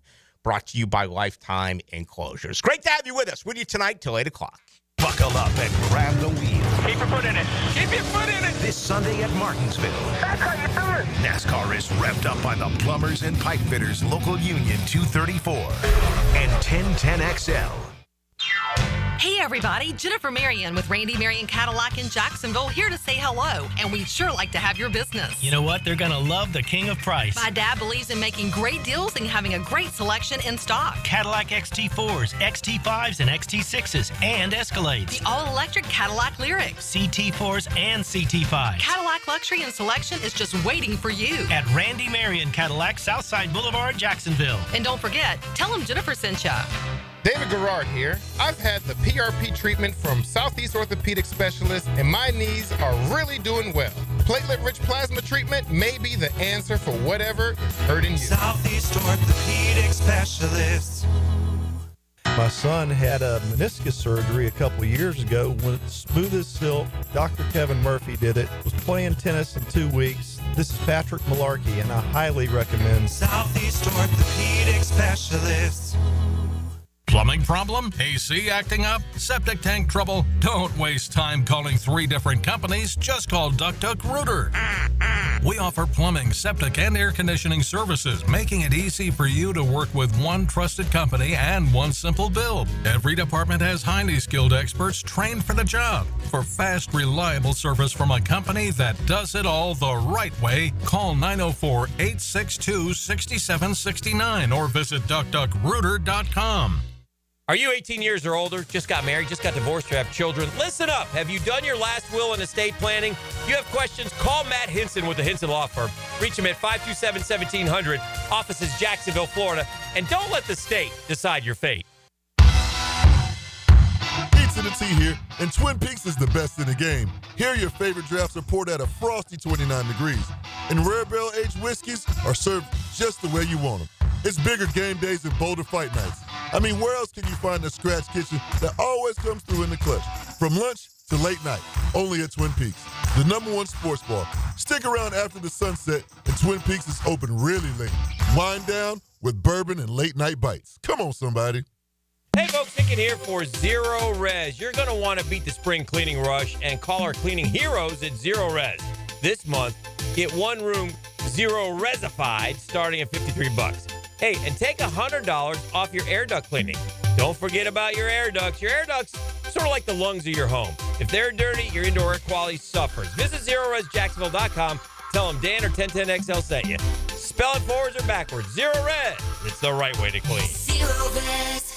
brought to you by Lifetime Enclosures. Great to have you with us. With you tonight till 8 o'clock. Buckle up and grab the wheel. Keep your foot in it. Keep your foot in it. This Sunday at Martinsville. That's how you do it. NASCAR is revved up by the Plumbers and Pipe Fitters Local Union 234 and 1010XL. Hey everybody, Jennifer Marion with Randy Marion Cadillac in Jacksonville here to say hello, and we'd sure like to have your business. You know what? They're going to love the king of price. My dad believes in making great deals and having a great selection in stock. Cadillac XT4s, XT5s, and XT6s, and Escalades. The all-electric Cadillac Lyriq. CT4s and CT5s. Cadillac luxury and selection is just waiting for you. At Randy Marion Cadillac, Southside Boulevard, Jacksonville. And don't forget, tell them Jennifer sent ya. David Garrard here. I've had the PRP treatment from Southeast Orthopedic Specialists, and my knees are really doing well. Platelet-rich plasma treatment may be the answer for whatever is hurting you. Southeast Orthopedic Specialists. My son had a meniscus surgery a couple of years ago. Went smooth as silk. Dr. Kevin Murphy did it. Was playing tennis in 2 weeks. This is Patrick Malarkey, and I highly recommend Southeast Orthopedic Specialists. Plumbing problem? AC acting up? Septic tank trouble? Don't waste time calling 3 different companies. Just call Duck Duck Rooter. We offer plumbing, septic, and air conditioning services, making it easy for you to work with one trusted company and one simple build. Every department has highly skilled experts trained for the job. For fast, reliable service from a company that does it all the right way, call 904-862-6769 or visit duckduckrooter.com. Are you 18 years or older, just got married, just got divorced, or have children? Listen up. Have you done your last will and estate planning? You have questions? Call Matt Hinson with the Hinson Law Firm. Reach him at 527-1700. Office is Jacksonville, Florida. And don't let the state decide your fate. Pizza to tea here, and Twin Peaks is the best in the game. Here your favorite drafts are poured at a frosty 29 degrees, and rare barrel-aged whiskeys are served just the way you want them. It's bigger game days and bolder fight nights. I mean, where else can you find a scratch kitchen that always comes through in the clutch? From lunch to late night, only at Twin Peaks, the #1 sports bar. Stick around after the sunset, and Twin Peaks is open really late. Wind down with bourbon and late night bites. Come on, somebody. Hey, folks, Hicken here for Zero Res. You're going to want to beat the spring cleaning rush and call our cleaning heroes at Zero Res. This month, get one room Zero Resified starting at $53. Hey, and take $100 off your air duct cleaning. Don't forget about your air ducts. Your air ducts sort of like the lungs of your home. If they're dirty, your indoor air quality suffers. Visit ZeroResJacksonville.com. Tell them Dan or 1010XL sent you. Spell it forwards or backwards. Zero Res. It's the right way to clean. Zero Res.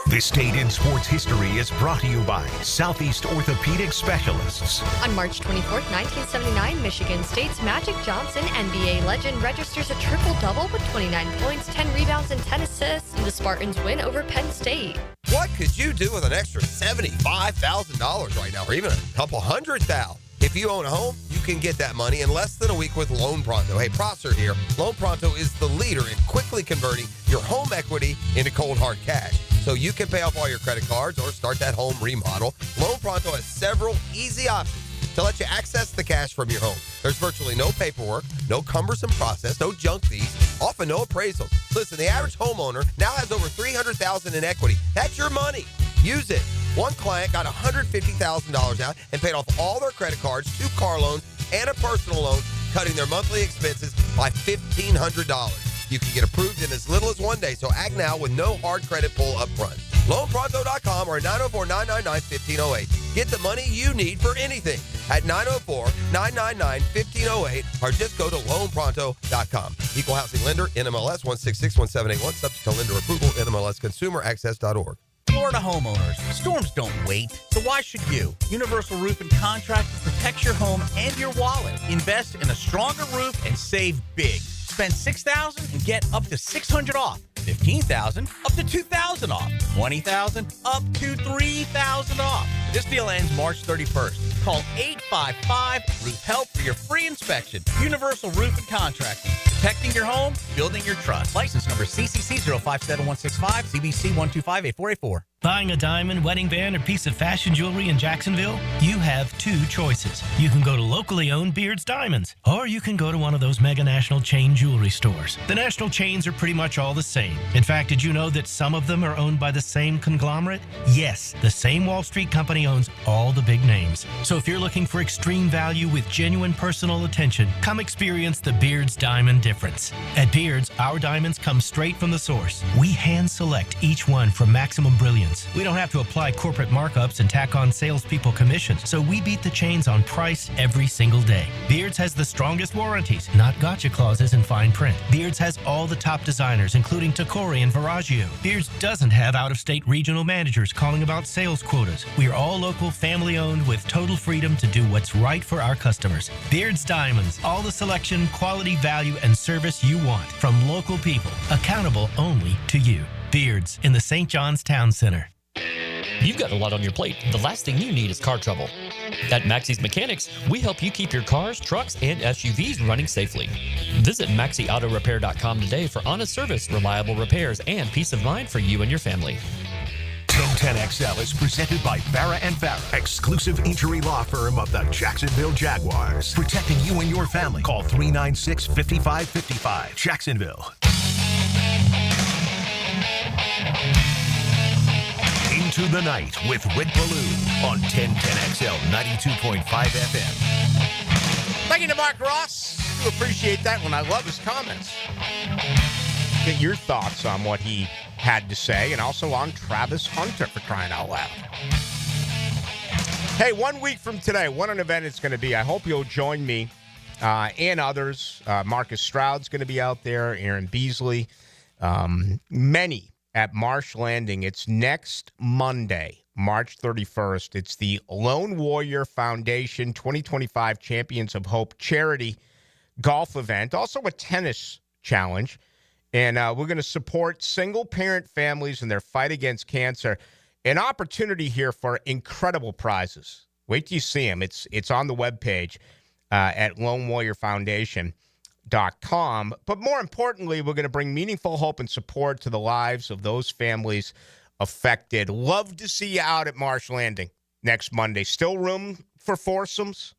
This Date in Sports History is brought to you by Southeast Orthopedic Specialists. On March 24th, 1979, Michigan State's Magic Johnson, NBA legend, registers a triple-double with 29 points, 10 rebounds, and 10 assists in the Spartans' win over Penn State. What could you do with an extra $75,000 right now, or even a couple $100,000? If you own a home, you can get that money in less than a week with Loan Pronto. Hey, Prosser here. Loan Pronto is the leader in quickly converting your home equity into cold, hard cash, so you can pay off all your credit cards or start that home remodel. Loan Pronto has several easy options to let you access the cash from your home. There's virtually no paperwork, no cumbersome process, no junk fees, often no appraisals. Listen, the average homeowner now has over $300,000 in equity. That's your money. Use it. One client got $150,000 out and paid off all their credit cards, 2 car loans, and a personal loan, cutting their monthly expenses by $1,500. You can get approved in as little as 1 day, so act now with no hard credit pull up front. LoanPronto.com or 904-999-1508. Get the money you need for anything at 904-999-1508 or just go to LoanPronto.com. Equal housing lender, NMLS 1661781, subject to lender approval, NMLSconsumeraccess.org. Florida homeowners, storms don't wait, so why should you? Universal Roof and Contract protects your home and your wallet. Invest in a stronger roof and save big. Spend $6,000 and get up to $600 off. $15,000 up to $2,000 off. $20,000 up to $3,000 off. This deal ends March 31st. Call 855-ROOF-HELP for your free inspection. Universal Roof and Contracting. Protecting your home, building your trust. License number CCC 057165, CBC 1258484. Buying a diamond, wedding band, or piece of fashion jewelry in Jacksonville? You have 2 choices. You can go to locally owned Beard's Diamonds, or you can go to one of those mega national chain jewelry stores. The national chains are pretty much all the same. In fact, did you know that some of them are owned by the same conglomerate? Yes, the same Wall Street company owns all the big names. So if you're looking for extreme value with genuine personal attention, come experience the Beard's Diamond difference. At Beards, our diamonds come straight from the source. We hand select each one for maximum brilliance. We don't have to apply corporate markups and tack on salespeople commissions, so we beat the chains on price every single day. Beards has the strongest warranties, not gotcha clauses in fine print. Beards has all the top designers, including Topical and Viraggio. Beards doesn't have out-of-state regional managers calling about sales quotas. We are all local, family-owned with total freedom to do what's right for our customers. Beards Diamonds, all the selection, quality, value, and service you want from local people, accountable only to you. Beards in the St. John's Town Center. You've got a lot on your plate. The last thing you need is car trouble. At Maxie's Mechanics, we help you keep your cars, trucks, and SUVs running safely. Visit MaxieAutoRepair.com today for honest service, reliable repairs, and peace of mind for you and your family. 1010XL is presented by Farah & Farah, exclusive injury law firm of the Jacksonville Jaguars. Protecting you and your family. Call 396-5555. Jacksonville. Into the Night with Rick Ballou on 1010XL 92.5 FM. Thank you to Mark Ross. I appreciate that one. I love his comments. Get your thoughts on what he had to say, and also on Travis Hunter, for crying out loud. Hey, 1 week from today, what an event it's going to be. I hope you'll join me and others. Marcus Stroud's going to be out there, Aaron Beasley, many at Marsh Landing. It's next Monday, March 31st. It's the Lone Warrior Foundation 2025 Champions of Hope charity golf event, also a tennis challenge. And we're going to support single-parent families in their fight against cancer. An opportunity here for incredible prizes. Wait till you see them. It's on the webpage at LoneWarriorFoundation.com. But more importantly, we're going to bring meaningful hope and support to the lives of those families affected. Love to see you out at Marsh Landing next Monday. Still room for foursomes.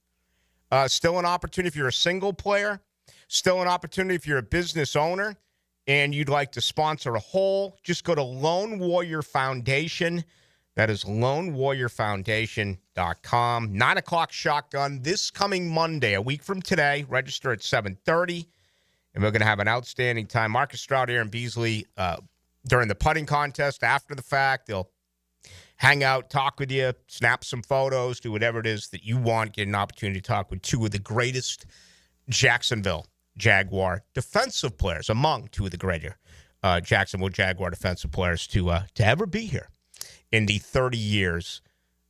Still an opportunity if you're a single player. Still an opportunity if you're a business owner and you'd like to sponsor a whole. Just go to Lone Warrior Foundation. That is LoneWarriorFoundation.com. 9 o'clock shotgun this coming Monday, a week from today. Register at 7:30. And we're going to have an outstanding time. Marcus Stroud, Aaron Beasley, during the putting contest, after the fact, they'll hang out, talk with you, snap some photos, do whatever it is that you want. Get an opportunity to talk with two of the greatest Jacksonville Jaguar defensive players, among two of the greater Jacksonville Jaguar defensive players to ever be here in the 30 years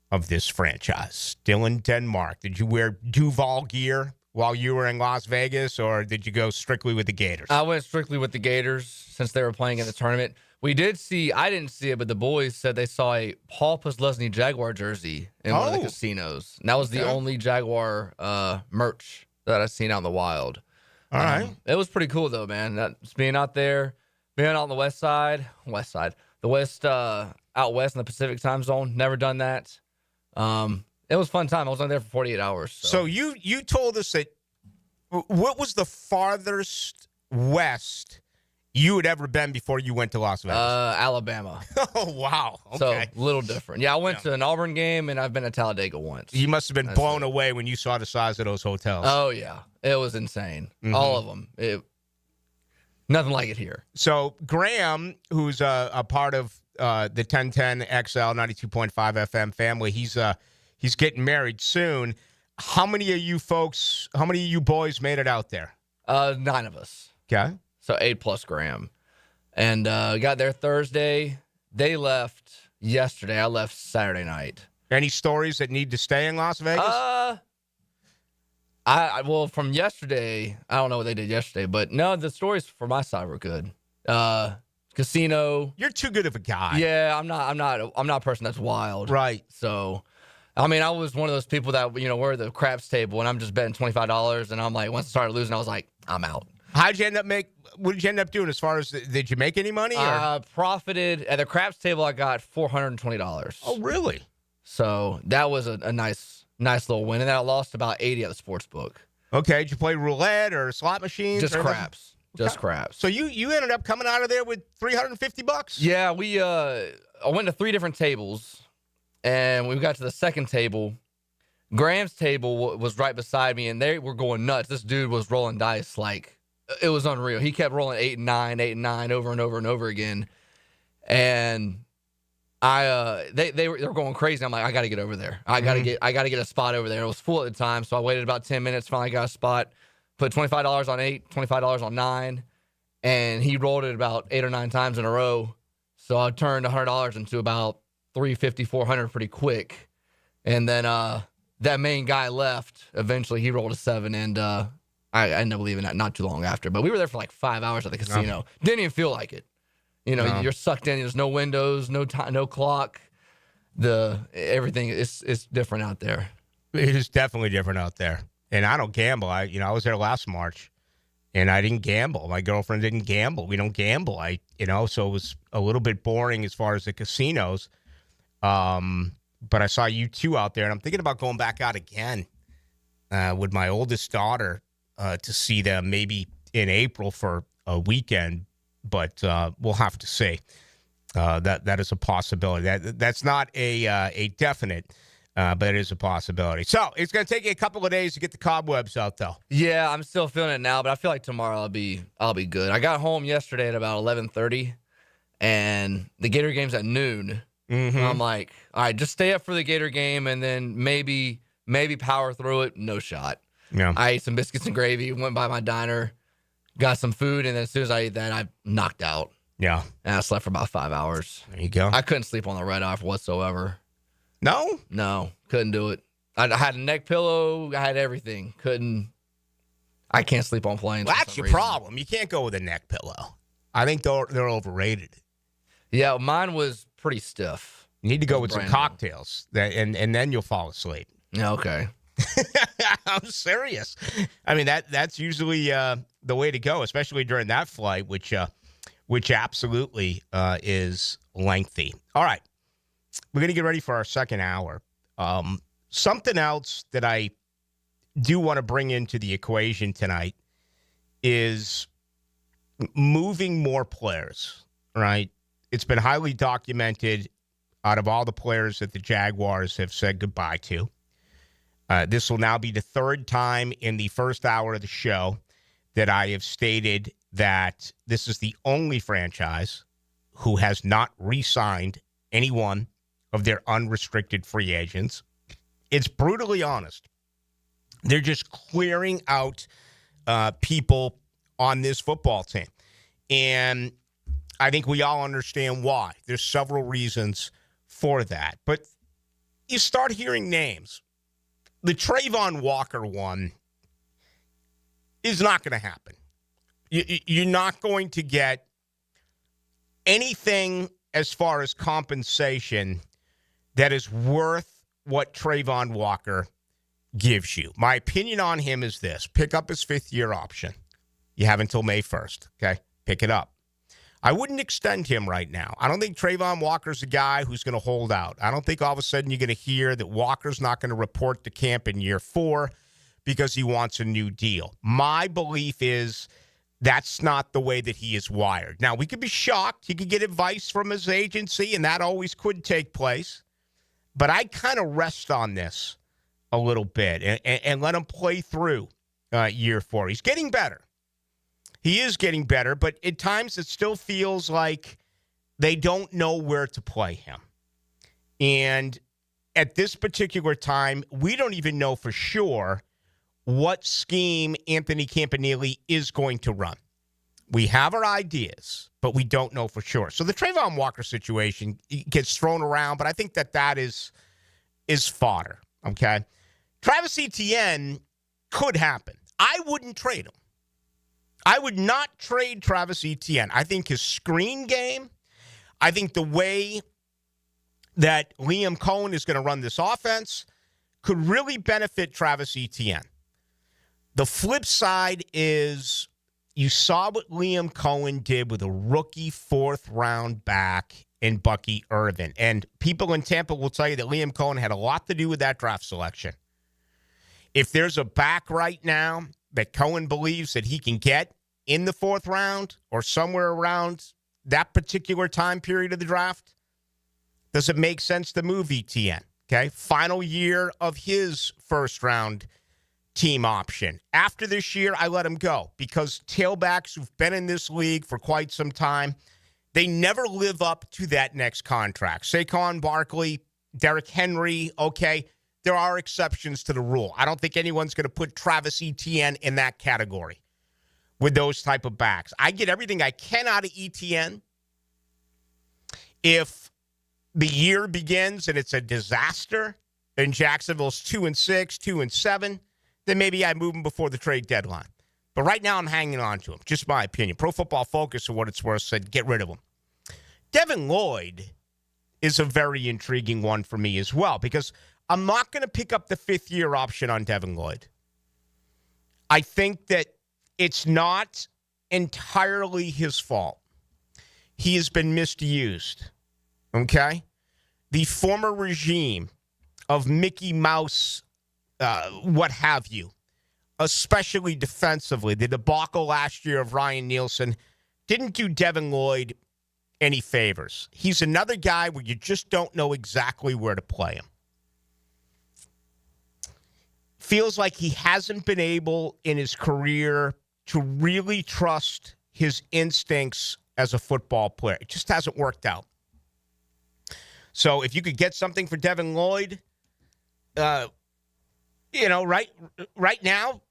of this franchise. Dylan Denmark, did you wear Duval gear while you were in Las Vegas, or did you go strictly with the Gators? I went strictly with the Gators since they were playing in the tournament. We did see, I didn't see it, but the boys said they saw a Paul Posluszny Jaguar jersey in one of the casinos. And that was the only Jaguar merch that I've seen out in the wild. All right. It was pretty cool, though, man. That's being out there, being out on the the west, out west in the Pacific time zone. Never done that. It was a fun time. I was on there for 48 hours. So you told us that what was the farthest west you had ever been before you went to Las Vegas? Alabama. Oh, wow. Okay. So, a little different. Yeah, I went to an Auburn game, and I've been to Talladega once. You must have been blown away when you saw the size of those hotels. Oh, yeah. It was insane. Mm-hmm. All of them. Nothing like it here. So, Graham, who's a part of the 1010 XL 92.5 FM family, he's getting married soon. How many of you boys made it out there? 9 of us. Okay. So 8 plus Graham. And got there Thursday. They left yesterday. I left Saturday night. Any stories that need to stay in Las Vegas? Well, from yesterday, I don't know what they did yesterday, but no, the stories for my side were good. Casino. You're too good of a guy. Yeah, I'm not a person that's wild. Right. So, I mean, I was one of those people that, we're at the craps table and I'm just betting $25 and I'm like, once I started losing, I was like, I'm out. What did you end up doing as far as, did you make any money? Or? Profited. At the craps table, I got $420. Oh, really? So that was a nice little win. And then I lost about 80 at the sports book. Okay. Did you play roulette or slot machines? Just craps. Just craps. So you ended up coming out of there with $350? Yeah, I went to 3 different tables, and we got to the second table. Graham's table was right beside me, and they were going nuts. This dude was rolling dice like it was unreal. He kept rolling 8 and 9, 8 and 9 over and over and over again. And they were going crazy. I'm like, I got to get over there. I got to get a spot over there. It was full at the time, so I waited about 10 minutes. Finally got a spot. Put $25 on 8, $25 on 9, and he rolled it about 8 or 9 times in a row. So I turned $100 into about $350, $400 pretty quick. And then that main guy left. Eventually, he rolled a 7, and I ended up leaving that not too long after. But we were there for like 5 hours at the casino. Didn't even feel like it. You're sucked in. There's no windows, no time, no clock. Everything is different out there. It is definitely different out there. And I don't gamble. I was there last March, and I didn't gamble. My girlfriend didn't gamble. We don't gamble. So it was a little bit boring as far as the casinos. But I saw you two out there, and I'm thinking about going back out again with my oldest daughter to see them maybe in April for a weekend. But we'll have to see. That is a possibility. That's not a definite. But it is a possibility. So it's going to take you a couple of days to get the cobwebs out, though. Yeah, I'm still feeling it now, but I feel like tomorrow I'll be good. I got home yesterday at about 11:30, and the Gator game's at noon. Mm-hmm. I'm like, all right, just stay up for the Gator game, and then maybe power through it. No shot. Yeah. I ate some biscuits and gravy, went by my diner, got some food, and then as soon as I ate that, I knocked out. Yeah. And I slept for about 5 hours. There you go. I couldn't sleep on the red eye whatsoever. No, couldn't do it. I had a neck pillow. I had everything. I can't sleep on planes. Well, that's your problem. You can't go with a neck pillow. I think they're overrated. Yeah, mine was pretty stiff. You need to go with some cocktails, and then you'll fall asleep. Yeah, okay. I'm serious. I mean, that's usually the way to go, especially during that flight, which absolutely is lengthy. All right. We're going to get ready for our second hour. Something else that I do want to bring into the equation tonight is moving more players, right? It's been highly documented out of all the players that the Jaguars have said goodbye to. This will now be the third time in the first hour of the show that I have stated that this is the only franchise who has not re-signed anyone of their unrestricted free agents. It's brutally honest. They're just clearing out people on this football team. And I think we all understand why. There's several reasons for that. But you start hearing names. The Trayvon Walker one is not going to happen. You're not going to get anything as far as compensation that is worth what Trayvon Walker gives you. My opinion on him is this. Pick up his fifth-year option. You have until May 1st, okay? Pick it up. I wouldn't extend him right now. I don't think Trayvon Walker's a guy who's going to hold out. I don't think all of a sudden you're going to hear that Walker's not going to report to camp in year 4 because he wants a new deal. My belief is that's not the way that he is wired. Now, we could be shocked. He could get advice from his agency, and that always could take place. But I kind of rest on this a little bit and let him play through year 4. He's getting better. He is getting better, but at times it still feels like they don't know where to play him. And at this particular time, we don't even know for sure what scheme Anthony Campanile is going to run. We have our ideas, but we don't know for sure. So the Trayvon Walker situation gets thrown around, but I think that is fodder, okay? Travis Etienne could happen. I wouldn't trade him. I would not trade Travis Etienne. I think his screen game, I think the way that Liam Cohen is going to run this offense could really benefit Travis Etienne. The flip side is you saw what Liam Cohen did with a rookie 4th-round back in Bucky Irvin. And people in Tampa will tell you that Liam Cohen had a lot to do with that draft selection. If there's a back right now that Cohen believes that he can get in the 4th round or somewhere around that particular time period of the draft, does it make sense to move Etienne? Okay, final year of his first-round team option. After this year, I let him go because tailbacks who've been in this league for quite some time, they never live up to that next contract. Saquon Barkley, Derrick Henry, okay, there are exceptions to the rule. I don't think anyone's going to put Travis Etienne in that category with those type of backs. I get everything I can out of Etienne. If the year begins and it's a disaster and Jacksonville's 2-6, 2-7, then maybe I move him before the trade deadline. But right now I'm hanging on to him. Just my opinion. Pro Football Focus, for what it's worth, said get rid of him. Devin Lloyd is a very intriguing one for me as well because I'm not going to pick up the 5th-year option on Devin Lloyd. I think that it's not entirely his fault. He has been misused, okay? The former regime of Mickey Mouse, what have you, especially defensively, the debacle last year of Ryan Nielsen didn't do Devin Lloyd any favors. He's another guy where you just don't know exactly where to play him. Feels like he hasn't been able in his career to really trust his instincts as a football player. It just hasn't worked out. So if you could get something for Devin Lloyd, right now,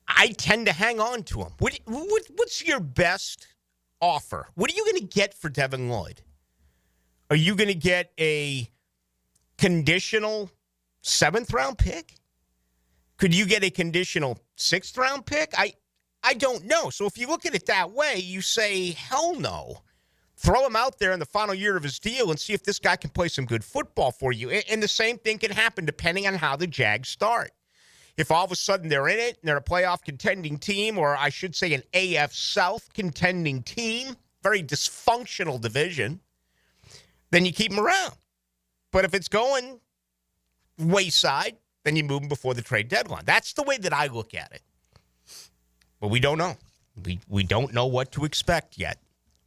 I tend to hang on to him. What's your best offer? What are you going to get for Devin Lloyd? Are you going to get a conditional 7th-round pick? Could you get a conditional 6th-round pick? I don't know. So if you look at it that way, you say, hell no. Throw him out there in the final year of his deal and see if this guy can play some good football for you. And the same thing can happen depending on how the Jags start. If all of a sudden they're in it and they're a playoff contending team, or I should say an AF South contending team, very dysfunctional division, then you keep him around. But if it's going wayside, then you move him before the trade deadline. That's the way that I look at it. But we don't know. We don't know what to expect yet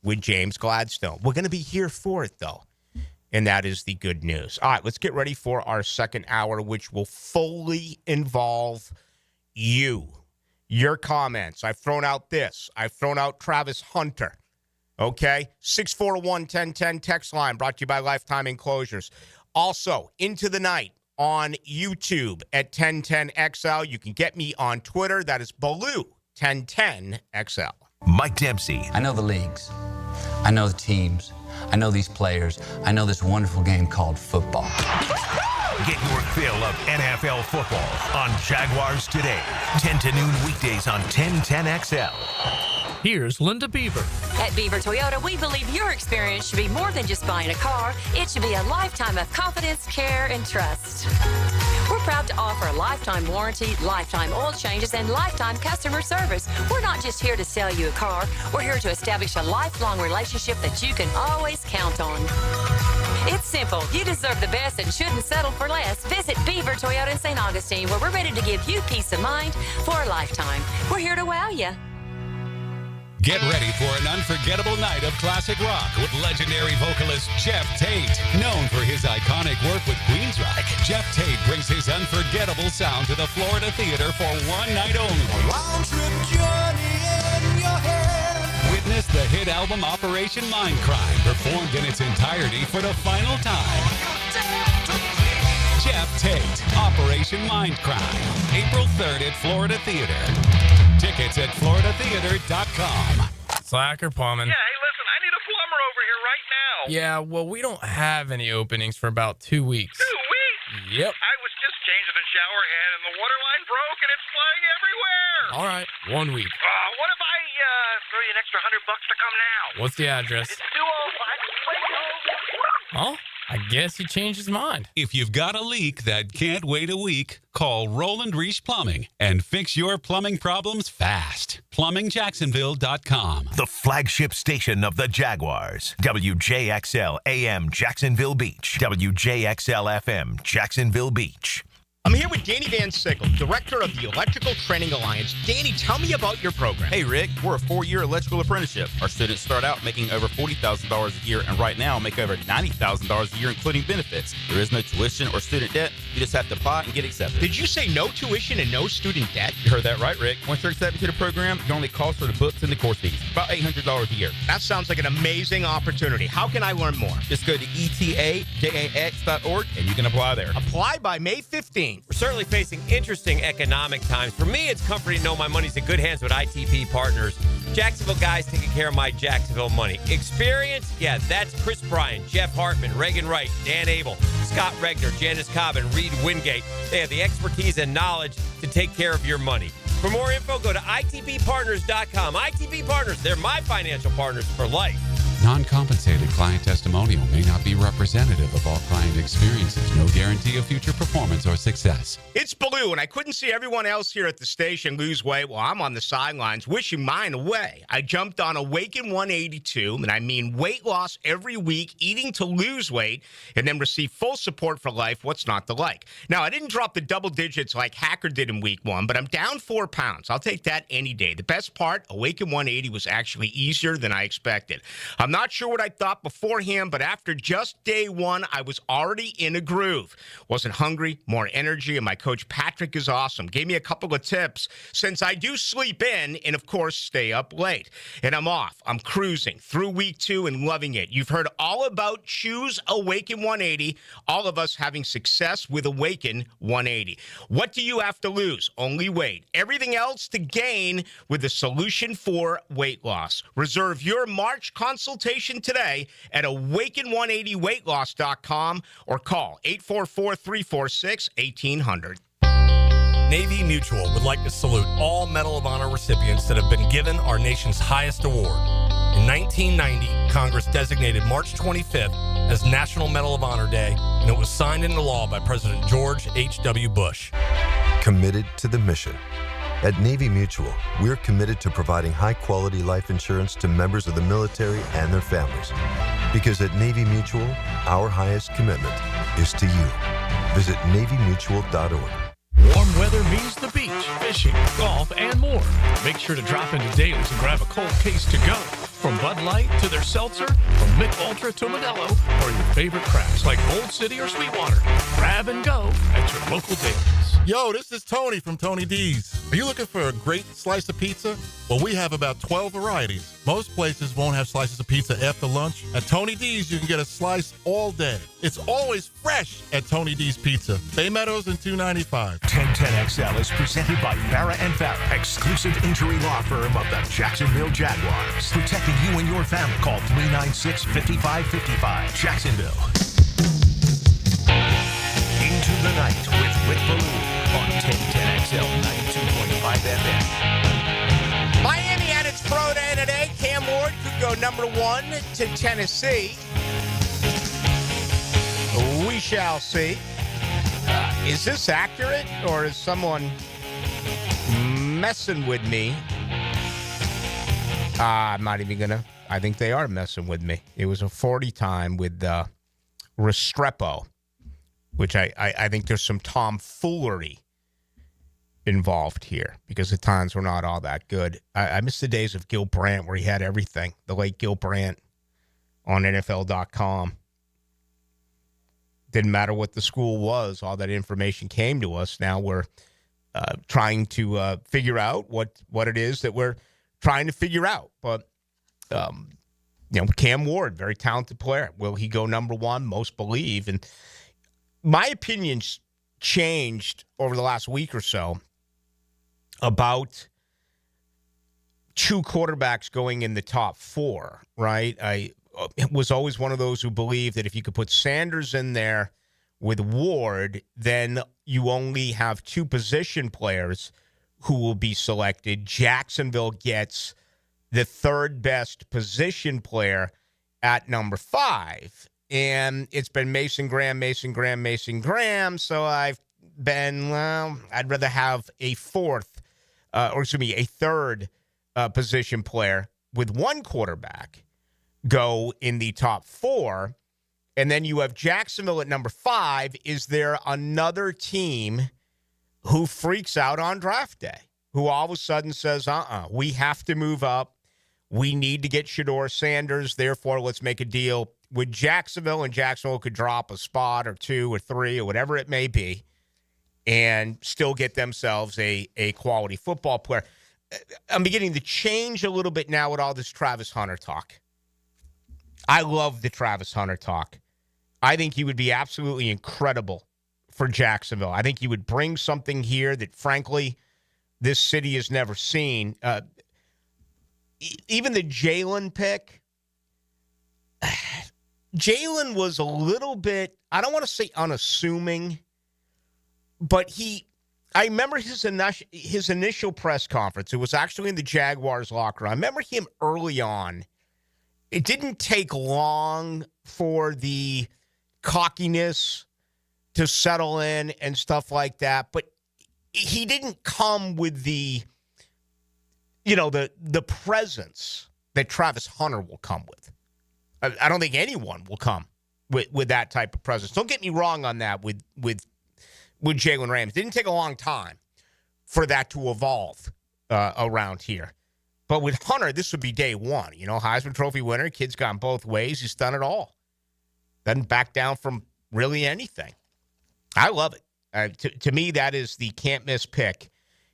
with James Gladstone. We're going to be here for it, though. And that is the good news. All right, let's get ready for our second hour, which will fully involve you. Your comments. I've thrown out this. I've thrown out Travis Hunter. Okay? 641-1010 text line brought to you by Lifetime Enclosures. Also, into the night on YouTube at 1010XL. You can get me on Twitter. That is Ballou 1010XL. Mike Dempsey. I know the leagues. I know the teams. I know these players. I know this wonderful game called football. Get your fill of NFL football on Jaguars Today. 10 to noon weekdays on 1010XL. Here's Linda Beaver. At Beaver Toyota, we believe your experience should be more than just buying a car. It should be a lifetime of confidence, care, and trust. We're proud to offer a lifetime warranty, lifetime oil changes, and lifetime customer service. We're not just here to sell you a car. We're here to establish a lifelong relationship that you can always count on. It's simple. You deserve the best and shouldn't settle for less. Visit Beaver Toyota in St. Augustine, where we're ready to give you peace of mind for a lifetime. We're here to wow you. Get ready for an unforgettable night of classic rock with legendary vocalist Jeff Tate. Known for his iconic work with Queensryche, Jeff Tate brings his unforgettable sound to the Florida Theater for one night only. A round-trip journey in your head. Witness the hit album Operation Mindcrime, performed in its entirety for the final time. Jeff Tate, Operation Mindcrime, April 3rd at Florida Theater. Tickets at floridatheater.com. Slacker plumbing. Yeah, hey, listen, I need a plumber over here right now. Yeah, well, we don't have any openings for about 2 weeks. 2 weeks? Yep. I was just changing the shower head and the water line broke and it's flying everywhere. All right, 1 week. What if I throw you an extra $100 to come now? What's the address? It's 205. Oh, I guess he changed his mind. If you've got a leak that can't wait a week, call Roland Reich Plumbing and fix your plumbing problems fast. PlumbingJacksonville.com. The flagship station of the Jaguars. WJXL AM Jacksonville Beach. WJXL FM Jacksonville Beach. I'm here with Danny Van Sickle, Director of the Electrical Training Alliance. Danny, tell me about your program. Hey, Rick, we're a 4-year electrical apprenticeship. Our students start out making over $40,000 a year, and right now make over $90,000 a year, including benefits. There is no tuition or student debt. You just have to apply and get accepted. Did you say no tuition and no student debt? You heard that right, Rick. Once you're accepted to the program, your only cost for the books and the course fees. About $800 a year. That sounds like an amazing opportunity. How can I learn more? Just go to etajax.org, and you can apply there. Apply by May 15th. We're certainly facing interesting economic times. For me, it's comforting to know my money's in good hands with ITP Partners. Jacksonville guys taking care of my Jacksonville money. Experience? Yeah, that's Chris Bryan, Jeff Hartman, Reagan Wright, Dan Abel, Scott Regner, Janice Cobb, and Reed Wingate. They have the expertise and knowledge to take care of your money. For more info, go to itppartners.com. ITP Partners, they're my financial partners for life. Non-compensated client testimonial may not be representative of all client experiences. No guarantee of future performance or success. It's Ballou, and I couldn't see everyone else here at the station lose weight while I'm on the sidelines wishing mine away. I jumped on Awaken 182, and I mean weight loss every week, eating to lose weight, and then receive full support for life. What's not to like? Now, I didn't drop the double digits like Hacker did in week 1, but I'm down 4 pounds. I'll take that any day. The best part, Awaken 180 was actually easier than I expected. I'm not sure what I thought beforehand, but after just day 1, I was already in a groove. Wasn't hungry, more energy, and my coach Patrick is awesome. Gave me a couple of tips since I do sleep in and, of course, stay up late. And I'm off. I'm cruising through week 2 and loving it. You've heard all about Choose Awaken 180, all of us having success with Awaken 180. What do you have to lose? Only weight. Everything else to gain with the solution for weight loss. Reserve your March consultation today at awaken180weightloss.com or call 844-346-1800. Navy Mutual would like to salute all Medal of Honor recipients that have been given our nation's highest award. In 1990, Congress designated March 25th as National Medal of Honor Day, and it was signed into law by President George H.W. Bush. Committed to the mission. At Navy Mutual, we're committed to providing high-quality life insurance to members of the military and their families. Because at Navy Mutual, our highest commitment is to you. Visit NavyMutual.org. Warm weather means the beach, fishing, golf, and more. Make sure to drop into Daly's and grab a cold case to go. From Bud Light to their seltzer, from Mick Ultra to Modelo, or your favorite crafts like Bold City or Sweetwater. Grab and go at your local Daly's. Yo, this is Tony from Tony D's. Are you looking for a great slice of pizza? Well, we have about 12 varieties. Most places won't have slices of pizza after lunch. At Tony D's, you can get a slice all day. It's always fresh at Tony D's Pizza. Bay Meadows and 295. 1010XL is presented by Farah and Farah, exclusive injury law firm of the Jacksonville Jaguars. Protecting you and your family. Call 396-5555. Jacksonville. Into the night with Rick Ballou on 1010XL 92.5 FM. Miami had its pro day today. Cam Ward could go number 1 to Tennessee. We shall see. Is this accurate, or is someone messing with me? I'm not even going to. I think they are messing with me. It was a 40 time with Restrepo, which I think there's some tomfoolery involved here because the times were not all that good. I miss the days of Gil Brandt where he had everything. The late Gil Brandt on NFL.com. Didn't matter what the school was. All that information came to us. Now we're trying to figure out what it is that we're trying to figure out. But, Cam Ward, very talented player. Will he go number 1? Most believe. And my opinion's changed over the last week or so about 2 quarterbacks going in the top 4, right? I was always one of those who believed that if you could put Sanders in there with Ward, then you only have 2 position players who will be selected. Jacksonville gets the 3rd best position player at number 5. And it's been Mason Graham. So I've been, I'd rather have a 3rd position player with 1 quarterback go in the top 4 And then you have Jacksonville at number 5. Is there another team who freaks out on draft day, who all of a sudden says, we have to move up. We need to get Shedeur Sanders. Therefore, let's make a deal with Jacksonville, and Jacksonville could drop a spot or 2 or 3 or whatever it may be and still get themselves a quality football player. I'm beginning to change a little bit now with all this Travis Hunter talk. I love the Travis Hunter talk. I think he would be absolutely incredible for Jacksonville. I think he would bring something here that, frankly, this city has never seen. Even the Jalen pick, Jalen was a little bit, I don't want to say unassuming, but I remember his initial press conference. It was actually in the Jaguars locker room. I remember him early on. It didn't take long for the cockiness to settle in and stuff like that, but he didn't come with the presence that Travis Hunter will come with. I don't think anyone will come with that type of presence. Don't get me wrong on that with Jalen Rams. It didn't take a long time for that to evolve around here. But with Hunter, this would be day one. Heisman Trophy winner, kid's gone both ways. He's done it all. Doesn't back down from really anything. I love it. To me, that is the can't-miss pick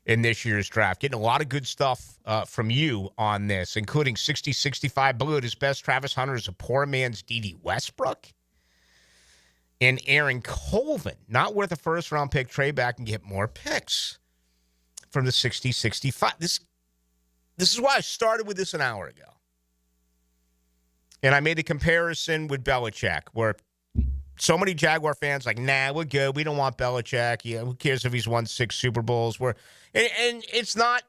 in this year's draft. Getting a lot of good stuff from you on this, including 60-65 Blue at his best. Travis Hunter is a poor man's D.D. Westbrook. And Aaron Colvin, not worth a first-round pick. Trade back and get more picks from the 60-65. This is why I started with this an hour ago. And I made the comparison with Belichick, where so many Jaguar fans like, nah, we're good. We don't want Belichick. Yeah, who cares if he's won 6 Super Bowls? And it's not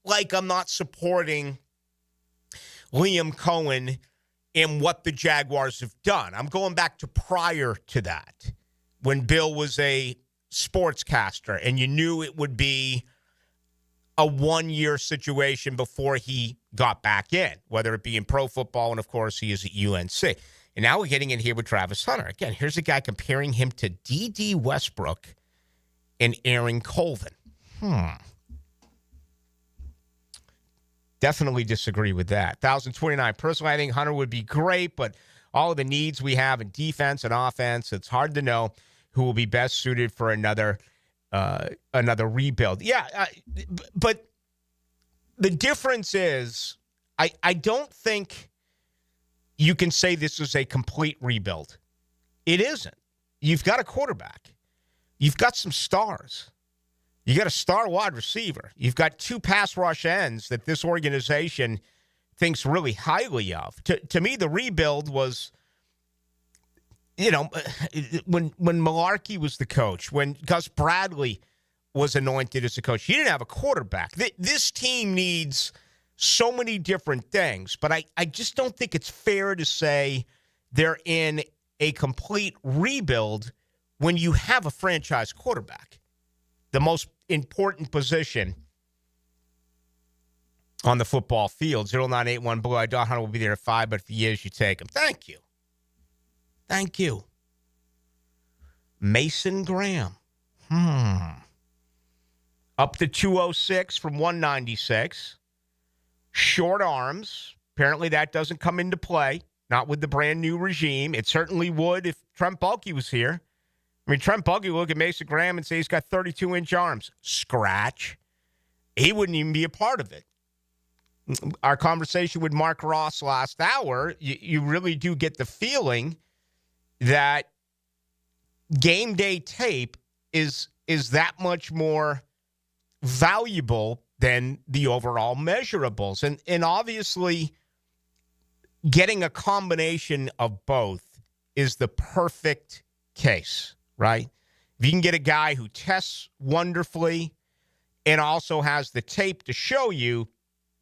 like I'm not supporting Liam Cohen and what the Jaguars have done. I'm going back to prior to that, when Bill was a sportscaster, and you knew it would be a 1-year situation before he got back in, whether it be in pro football, and, of course, he is at UNC. And now we're getting in here with Travis Hunter. Again, here's a guy comparing him to D.D. Westbrook and Aaron Colvin. Definitely disagree with that. 1,029. Personally, I think Hunter would be great, but all of the needs we have in defense and offense, it's hard to know who will be best suited for another rebuild. Yeah, but the difference is I don't think you can say this is a complete rebuild. It isn't. You've got a quarterback. You've got some stars. You got a star wide receiver. You've got 2 pass rush ends that this organization thinks really highly of. To me, the rebuild was, when Malarkey was the coach, when Gus Bradley was anointed as the coach, he didn't have a quarterback. This team needs so many different things, but I just don't think it's fair to say they're in a complete rebuild when you have a franchise quarterback. The most important position on the football field. 0981 Blue. I doubt Hunter will be there at 5, but if he is, you take him. Thank you. Thank you. Mason Graham. Up to 206 from 196. Short arms. Apparently that doesn't come into play. Not with the brand new regime. It certainly would if Trent Baalke was here. I mean, Trent Baalke would look at Mason Graham and say he's got 32-inch arms. Scratch. He wouldn't even be a part of it. Our conversation with Mark Ross last hour, you really do get the feeling that game day tape is that much more valuable than the overall measurables. And obviously, getting a combination of both is the perfect case. Right? If you can get a guy who tests wonderfully and also has the tape to show you,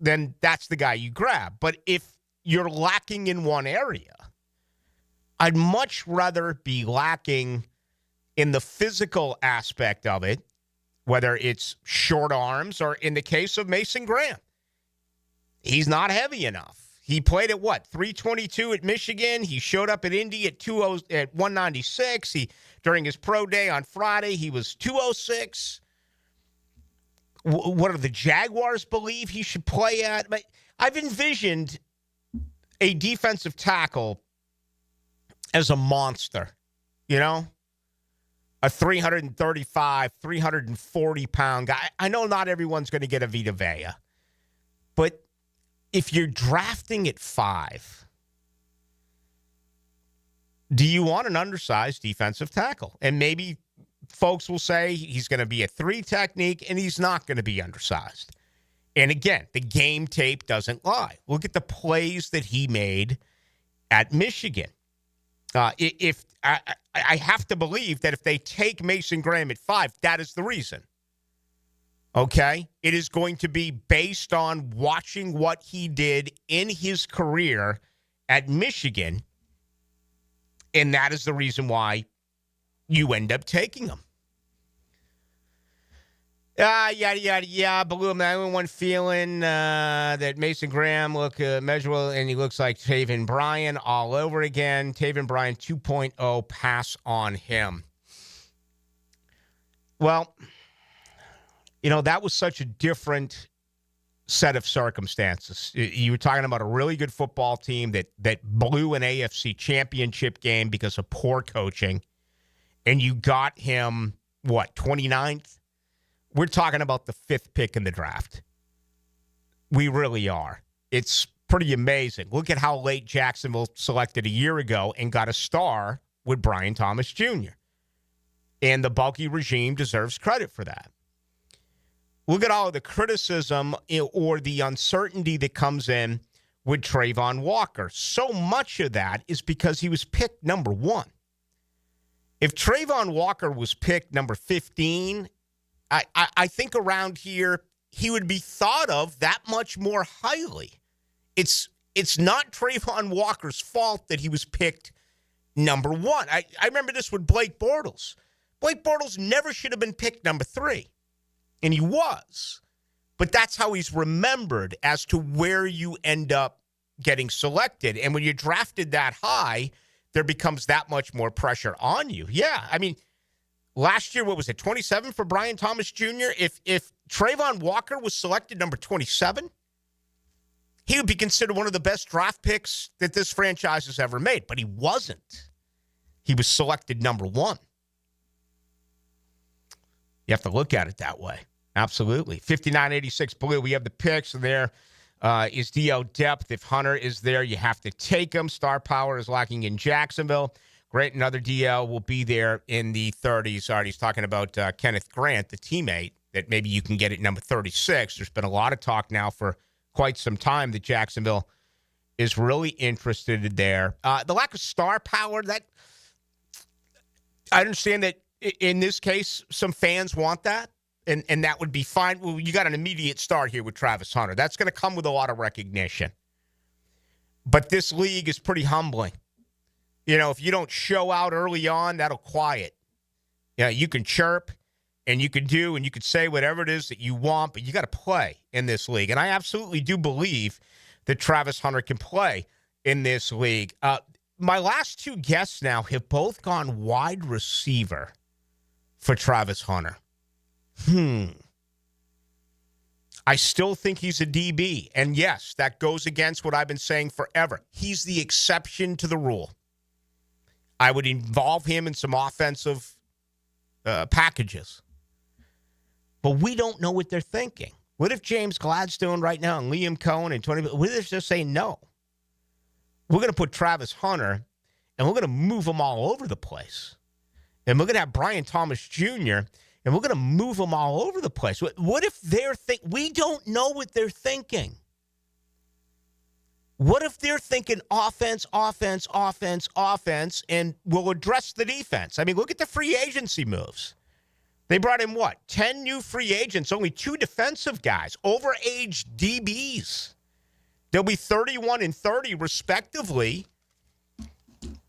then that's the guy you grab. But if you're lacking in one area, I'd much rather be lacking in the physical aspect of it, whether it's short arms or in the case of Mason Graham. He's not heavy enough. He played at what? 322 at Michigan. He showed up at Indy at 196. During his pro day on Friday, he was 206. What do the Jaguars believe he should play at? But I've envisioned a defensive tackle as a monster, you know? A 335, 340-pound guy. I know not everyone's going to get a Vita Vea, but if you're drafting at 5, do you want an undersized defensive tackle? And maybe folks will say he's going to be a 3 technique, and he's not going to be undersized. And again, the game tape doesn't lie. Look at the plays that he made at Michigan. If I have to believe that if they take Mason Graham at 5, that is the reason. Okay? It is going to be based on watching what he did in his career at Michigan, and that is the reason why you end up taking him. Yada, yada, yada. Ballou, I'm the only one feeling that Mason Graham look measurable, and he looks like Taven Bryan all over again. Taven Bryan 2.0, pass on him. Well, you know, that was such a different set of circumstances. You were talking about a really good football team that blew an AFC championship game because of poor coaching, and you got him, 29th? We're talking about the 5th pick in the draft. We really are. It's pretty amazing. Look at how late Jacksonville selected a year ago and got a star with Brian Thomas Jr. And the bulky regime deserves credit for that. Look at all of the criticism or the uncertainty that comes in with Trayvon Walker. So much of that is because he was picked number 1. If Trayvon Walker was picked number 15, I think around here he would be thought of that much more highly. It's not Trayvon Walker's fault that he was picked number 1. I remember this with Blake Bortles. Blake Bortles never should have been picked number 3, and he was. But that's how he's remembered as to where you end up getting selected. And when you're drafted that high, there becomes that much more pressure on you. Yeah, I mean, last year, what was it, 27 for Brian Thomas Jr.? If Trayvon Walker was selected number 27, he would be considered one of the best draft picks that this franchise has ever made. But he wasn't. He was selected number 1. You have to look at it that way. Absolutely. 5986 Blue. We have the picks, and there is DL depth. If Hunter is there, you have to take him. Star power is lacking in Jacksonville. Great, another DL will be there in the 30s. All right, he's talking about Kenneth Grant, the teammate, that maybe you can get at number 36. There's been a lot of talk now for quite some time that Jacksonville is really interested there. The lack of star power, that I understand that in this case, some fans want that, and that would be fine. Well, you got an immediate start here with Travis Hunter. That's going to come with a lot of recognition. But this league is pretty humbling. You know, if you don't show out early on, that'll quiet. Yeah, you can chirp and you can do and you can say whatever it is that you want, but you got to play in this league. And I absolutely do believe that Travis Hunter can play in this league. My last 2 guests now have both gone wide receiver for Travis Hunter. I still think he's a DB. And yes, that goes against what I've been saying forever. He's the exception to the rule. I would involve him in some offensive packages. But we don't know what they're thinking. What if James Gladstone right now and Liam Cohen and Tony, what if they're just saying no? We're going to put Travis Hunter, and we're going to move him all over the place. And we're going to have Brian Thomas Jr., and we're going to move them all over the place. What if they're we don't know what they're thinking. What if they're thinking offense, offense, offense, offense, and we'll address the defense? I mean, look at the free agency moves. They brought in, 10 new free agents, only 2 defensive guys, overage DBs. They'll be 31 and 30, respectively,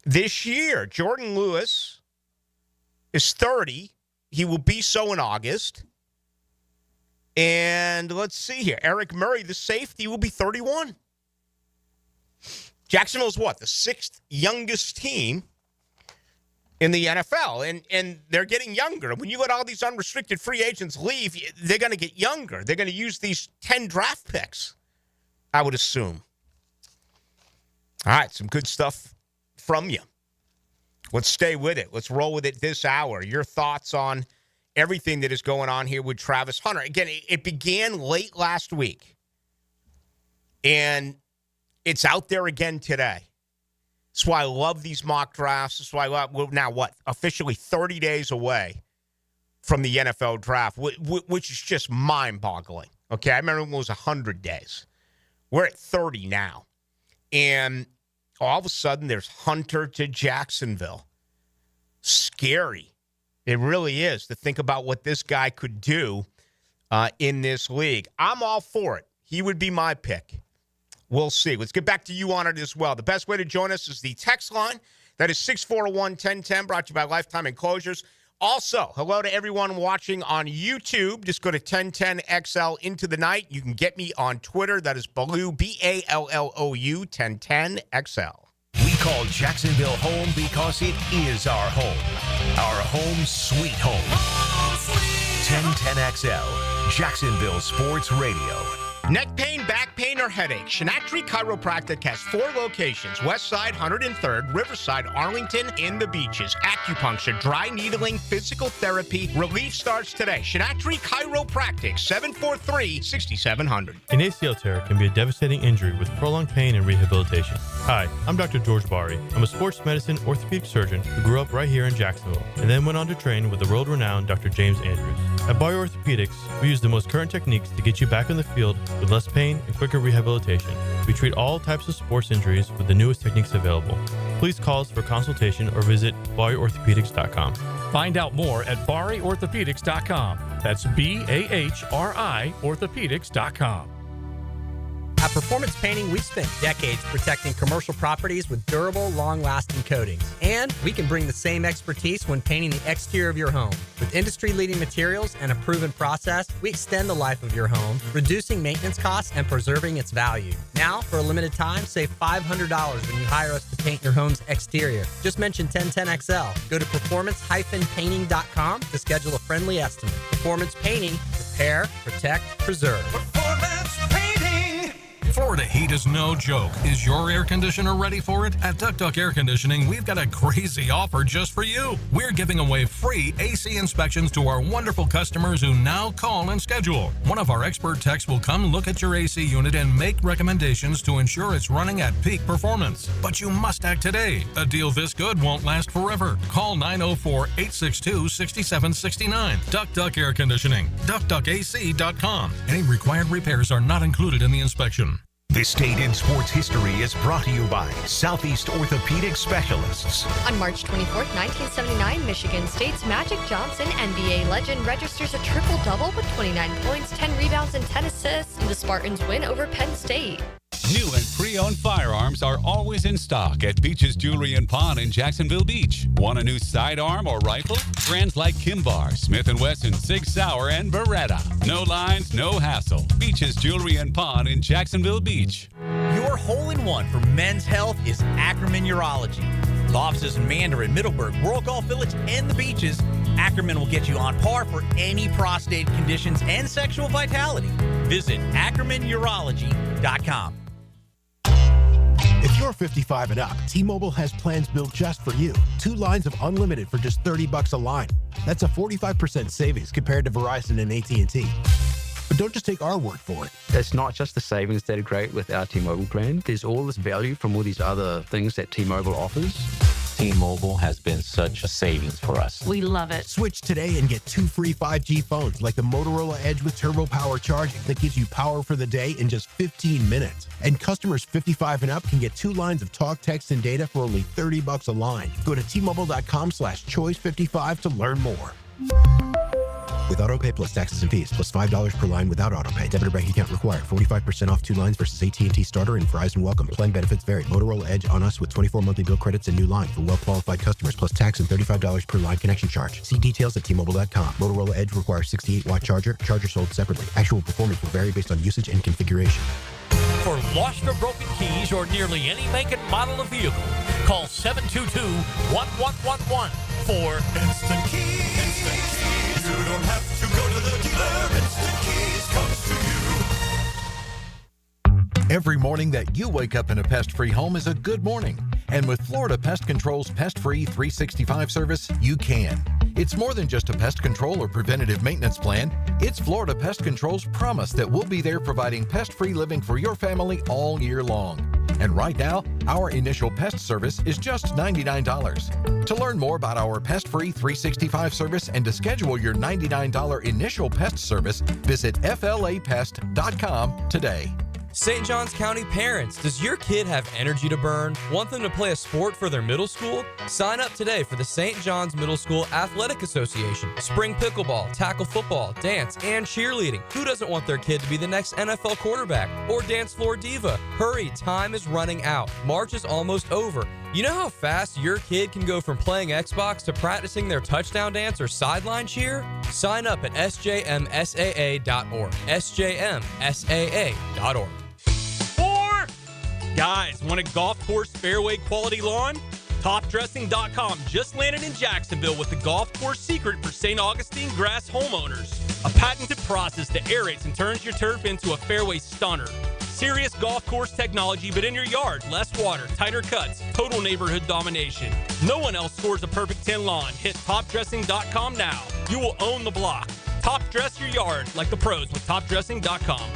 this year. Jordan Lewis is 30. He will be so in August. And let's see here. Eric Murray, the safety, will be 31. Jacksonville's what? The 6th youngest team in the NFL, and they're getting younger. When you let all these unrestricted free agents leave, they're going to get younger. They're going to use these 10 draft picks, I would assume. All right, some good stuff from you. Let's stay with it. Let's roll with it this hour. Your thoughts on everything that is going on here with Travis Hunter. Again, it began late last week, and it's out there again today. That's why I love these mock drafts. That's why we're now, officially 30 days away from the NFL draft, which is just mind-boggling. Okay, I remember when it was 100 days. We're at 30 now. And all of a sudden, there's Hunter to Jacksonville. Scary. It really is to think about what this guy could do in this league. I'm all for it. He would be my pick. We'll see. Let's get back to you on it as well. The best way to join us is the text line. That is 641-1010, brought to you by Lifetime Enclosures. Also, hello to everyone watching on YouTube. Just go to 1010XL into the night. You can get me on Twitter. That is Ballou, Ballou, 1010XL. We call Jacksonville home because it is our home. Our home sweet home. 1010XL, Jacksonville Sports Radio. Neck pain, back pain, or headache, Shinatri Chiropractic has 4 locations: Westside, 103rd, Riverside, Arlington, and the Beaches. Acupuncture, dry needling, physical therapy. Relief starts today. Shinatri Chiropractic, 743-6700. An ACL tear can be a devastating injury with prolonged pain and rehabilitation. Hi, I'm Dr. George Bari. I'm a sports medicine orthopedic surgeon who grew up right here in Jacksonville and then went on to train with the world-renowned Dr. James Andrews. At Bari Orthopedics, we use the most current techniques to get you back in the field with less pain and quicker rehabilitation. We treat all types of sports injuries with the newest techniques available. Please call us for consultation or visit BariOrthopedics.com. Find out more at BariOrthopedics.com. That's BAHRI Orthopedics.com. At Performance Painting, we've spent decades protecting commercial properties with durable, long-lasting coatings. And we can bring the same expertise when painting the exterior of your home. With industry-leading materials and a proven process, we extend the life of your home, reducing maintenance costs and preserving its value. Now, for a limited time, save $500 when you hire us to paint your home's exterior. Just mention 1010XL. Go to performancepainting.com to schedule a friendly estimate. Performance Painting. Repair, protect, preserve. Performance Painting. Florida heat is no joke. Is your air conditioner ready for it? At Duck Duck Air Conditioning, we've got a crazy offer just for you. We're giving away free AC inspections to our wonderful customers who now call and schedule. One of our expert techs will come look at your AC unit and make recommendations to ensure it's running at peak performance. But you must act today. A deal this good won't last forever. Call 904-862-6769. Duck Duck Air Conditioning. DuckDuckAC.com. Any required repairs are not included in the inspection. This Date in Sports History is brought to you by Southeast Orthopedic Specialists. On March 24th, 1979, Michigan State's Magic Johnson, NBA legend, registers a triple-double with 29 points, 10 rebounds, and 10 assists in the Spartans' win over Penn State. New and pre-owned firearms are always in stock at Beach's Jewelry and Pawn in Jacksonville Beach. Want a new sidearm or rifle? Brands like Kimbar, Smith & Wesson, Sig Sauer, and Beretta. No lines, no hassle. Beach's Jewelry and Pawn in Jacksonville Beach. Your hole-in-one for men's health is Ackerman Urology. With offices in Mandarin, Middleburg, Rural Gulf Village, and the Beaches, Ackerman will get you on par for any prostate conditions and sexual vitality. Visit AckermanUrology.com. If you're 55 and up, T-Mobile has plans built just for you. 2 lines of unlimited for just $30 a line. That's a 45% savings compared to Verizon and AT&T. But don't just take our word for it. It's not just the savings that are great with our T-Mobile plan. There's all this value from all these other things that T-Mobile offers. T-Mobile has been such a savings for us. We love it. Switch today and get 2 free 5G phones like the Motorola Edge with Turbo Power charging that gives you power for the day in just 15 minutes. And customers 55 and up can get 2 lines of talk, text, and data for only $30 a line. Go to T-Mobile.com/choice55 to learn more. With AutoPay plus taxes and fees, plus $5 per line without AutoPay. Debit or bank account required. 45% off 2 lines versus AT&T Starter and Verizon Welcome. Plan benefits vary. Motorola Edge on us with 24 monthly bill credits and new line for well-qualified customers, plus tax and $35 per line connection charge. See details at T-Mobile.com. Motorola Edge requires 68-watt charger. Charger sold separately. Actual performance will vary based on usage and configuration. For lost or broken keys or nearly any make and model of vehicle, call 722-1111 for Instant Keys. Instant Keys. You don't have to go to the dealer. Instant Keys comes to you. Every morning that you wake up in a pest-free home is a good morning. And with Florida Pest Control's Pest-Free 365 service, you can. It's more than just a pest control or preventative maintenance plan. It's Florida Pest Control's promise that we'll be there providing pest-free living for your family all year long. And right now, our initial pest service is just $99. To learn more about our Pest-Free 365 service and to schedule your $99 initial pest service, visit flapest.com today. St. Johns County parents, does your kid have energy to burn? Want them to play a sport for their middle school? Sign up today for the St. Johns Middle School Athletic Association. Spring pickleball, tackle football, dance, and cheerleading. Who doesn't want their kid to be the next NFL quarterback or dance floor diva? Hurry, time is running out. March is almost over. You know how fast your kid can go from playing Xbox to practicing their touchdown dance or sideline cheer? Sign up at sjmsaa.org. sjmsaa.org. Guys, want a golf course fairway quality lawn? Topdressing.com just landed in Jacksonville with the golf course secret for St. Augustine grass homeowners. A patented process that aerates and turns your turf into a fairway stunner. Serious golf course technology, but in your yard. Less water, tighter cuts, total neighborhood domination. No one else scores a perfect 10 lawn. Hit topdressing.com now. You will own the block. Top dress your yard like the pros with topdressing.com.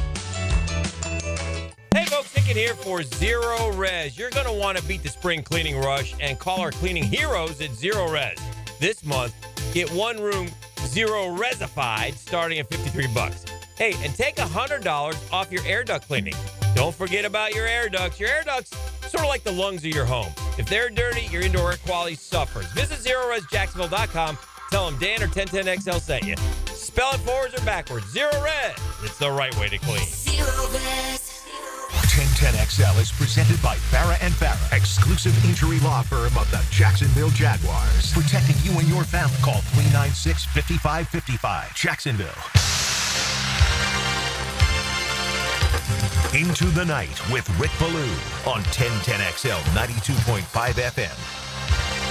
Hey folks, Hicken here for Zero Res. You're going to want to beat the spring cleaning rush and call our cleaning heroes at Zero Res. This month, get one room Zero Resified starting at $53. Hey, and take $100 off your air duct cleaning. Don't forget about your air ducts. Your air ducts, sort of like the lungs of your home. If they're dirty, your indoor air quality suffers. Visit ZeroResJacksonville.com. Tell them Dan or 1010XL sent you. Spell it forwards or backwards. Zero Res. It's the right way to clean. Zero Res. 1010XL is presented by Farah & Farah, exclusive injury law firm of the Jacksonville Jaguars. Protecting you and your family. Call 396-5555. Jacksonville. Into the Night with Rick Ballou on 1010XL 92.5 FM.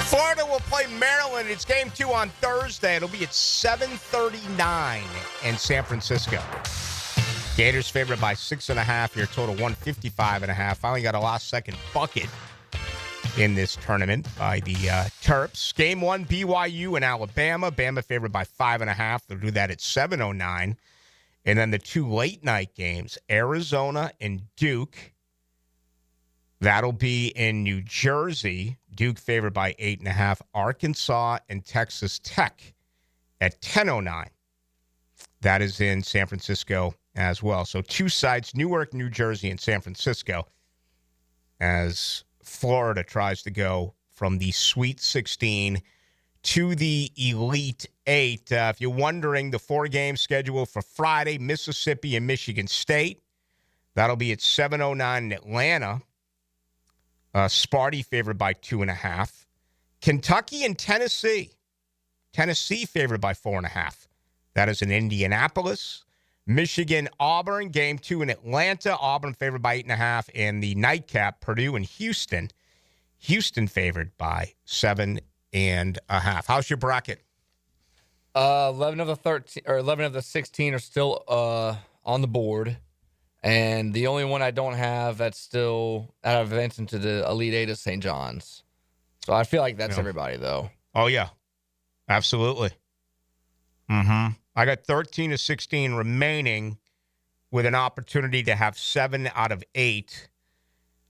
Florida will play Maryland. It's game 2 on Thursday. It'll be at 7:39 in San Francisco. Gators favored by 6.5 here, total 155.5. Finally got a last-second bucket in this tournament by the Terps. Game 1, BYU and Alabama. Bama favored by 5.5. They'll do that at 7:09. And then the 2 late-night games, Arizona and Duke. That'll be in New Jersey. Duke favored by 8.5. Arkansas and Texas Tech at 10:09. That is in San Francisco as well. So 2 sites, Newark, New Jersey, and San Francisco, as Florida tries to go from the Sweet 16 to the Elite 8. If you're wondering, the 4-game schedule for Friday, Mississippi and Michigan State. That'll be at 7:09 in Atlanta. Sparty favored by 2.5. Kentucky and Tennessee. Tennessee favored by 4.5. That is in Indianapolis. Michigan, Auburn, game 2 in Atlanta. Auburn favored by 8.5. And the nightcap, Purdue and Houston. Houston favored by 7.5. How's your bracket? 11 of the 16 are still on the board. And the only one I don't have that's still out of advance into the Elite 8 is St. John's. So I feel like that's everybody, though. Oh, yeah. Absolutely. Mm-hmm. I got 13 of 16 remaining with an opportunity to have 7 out of 8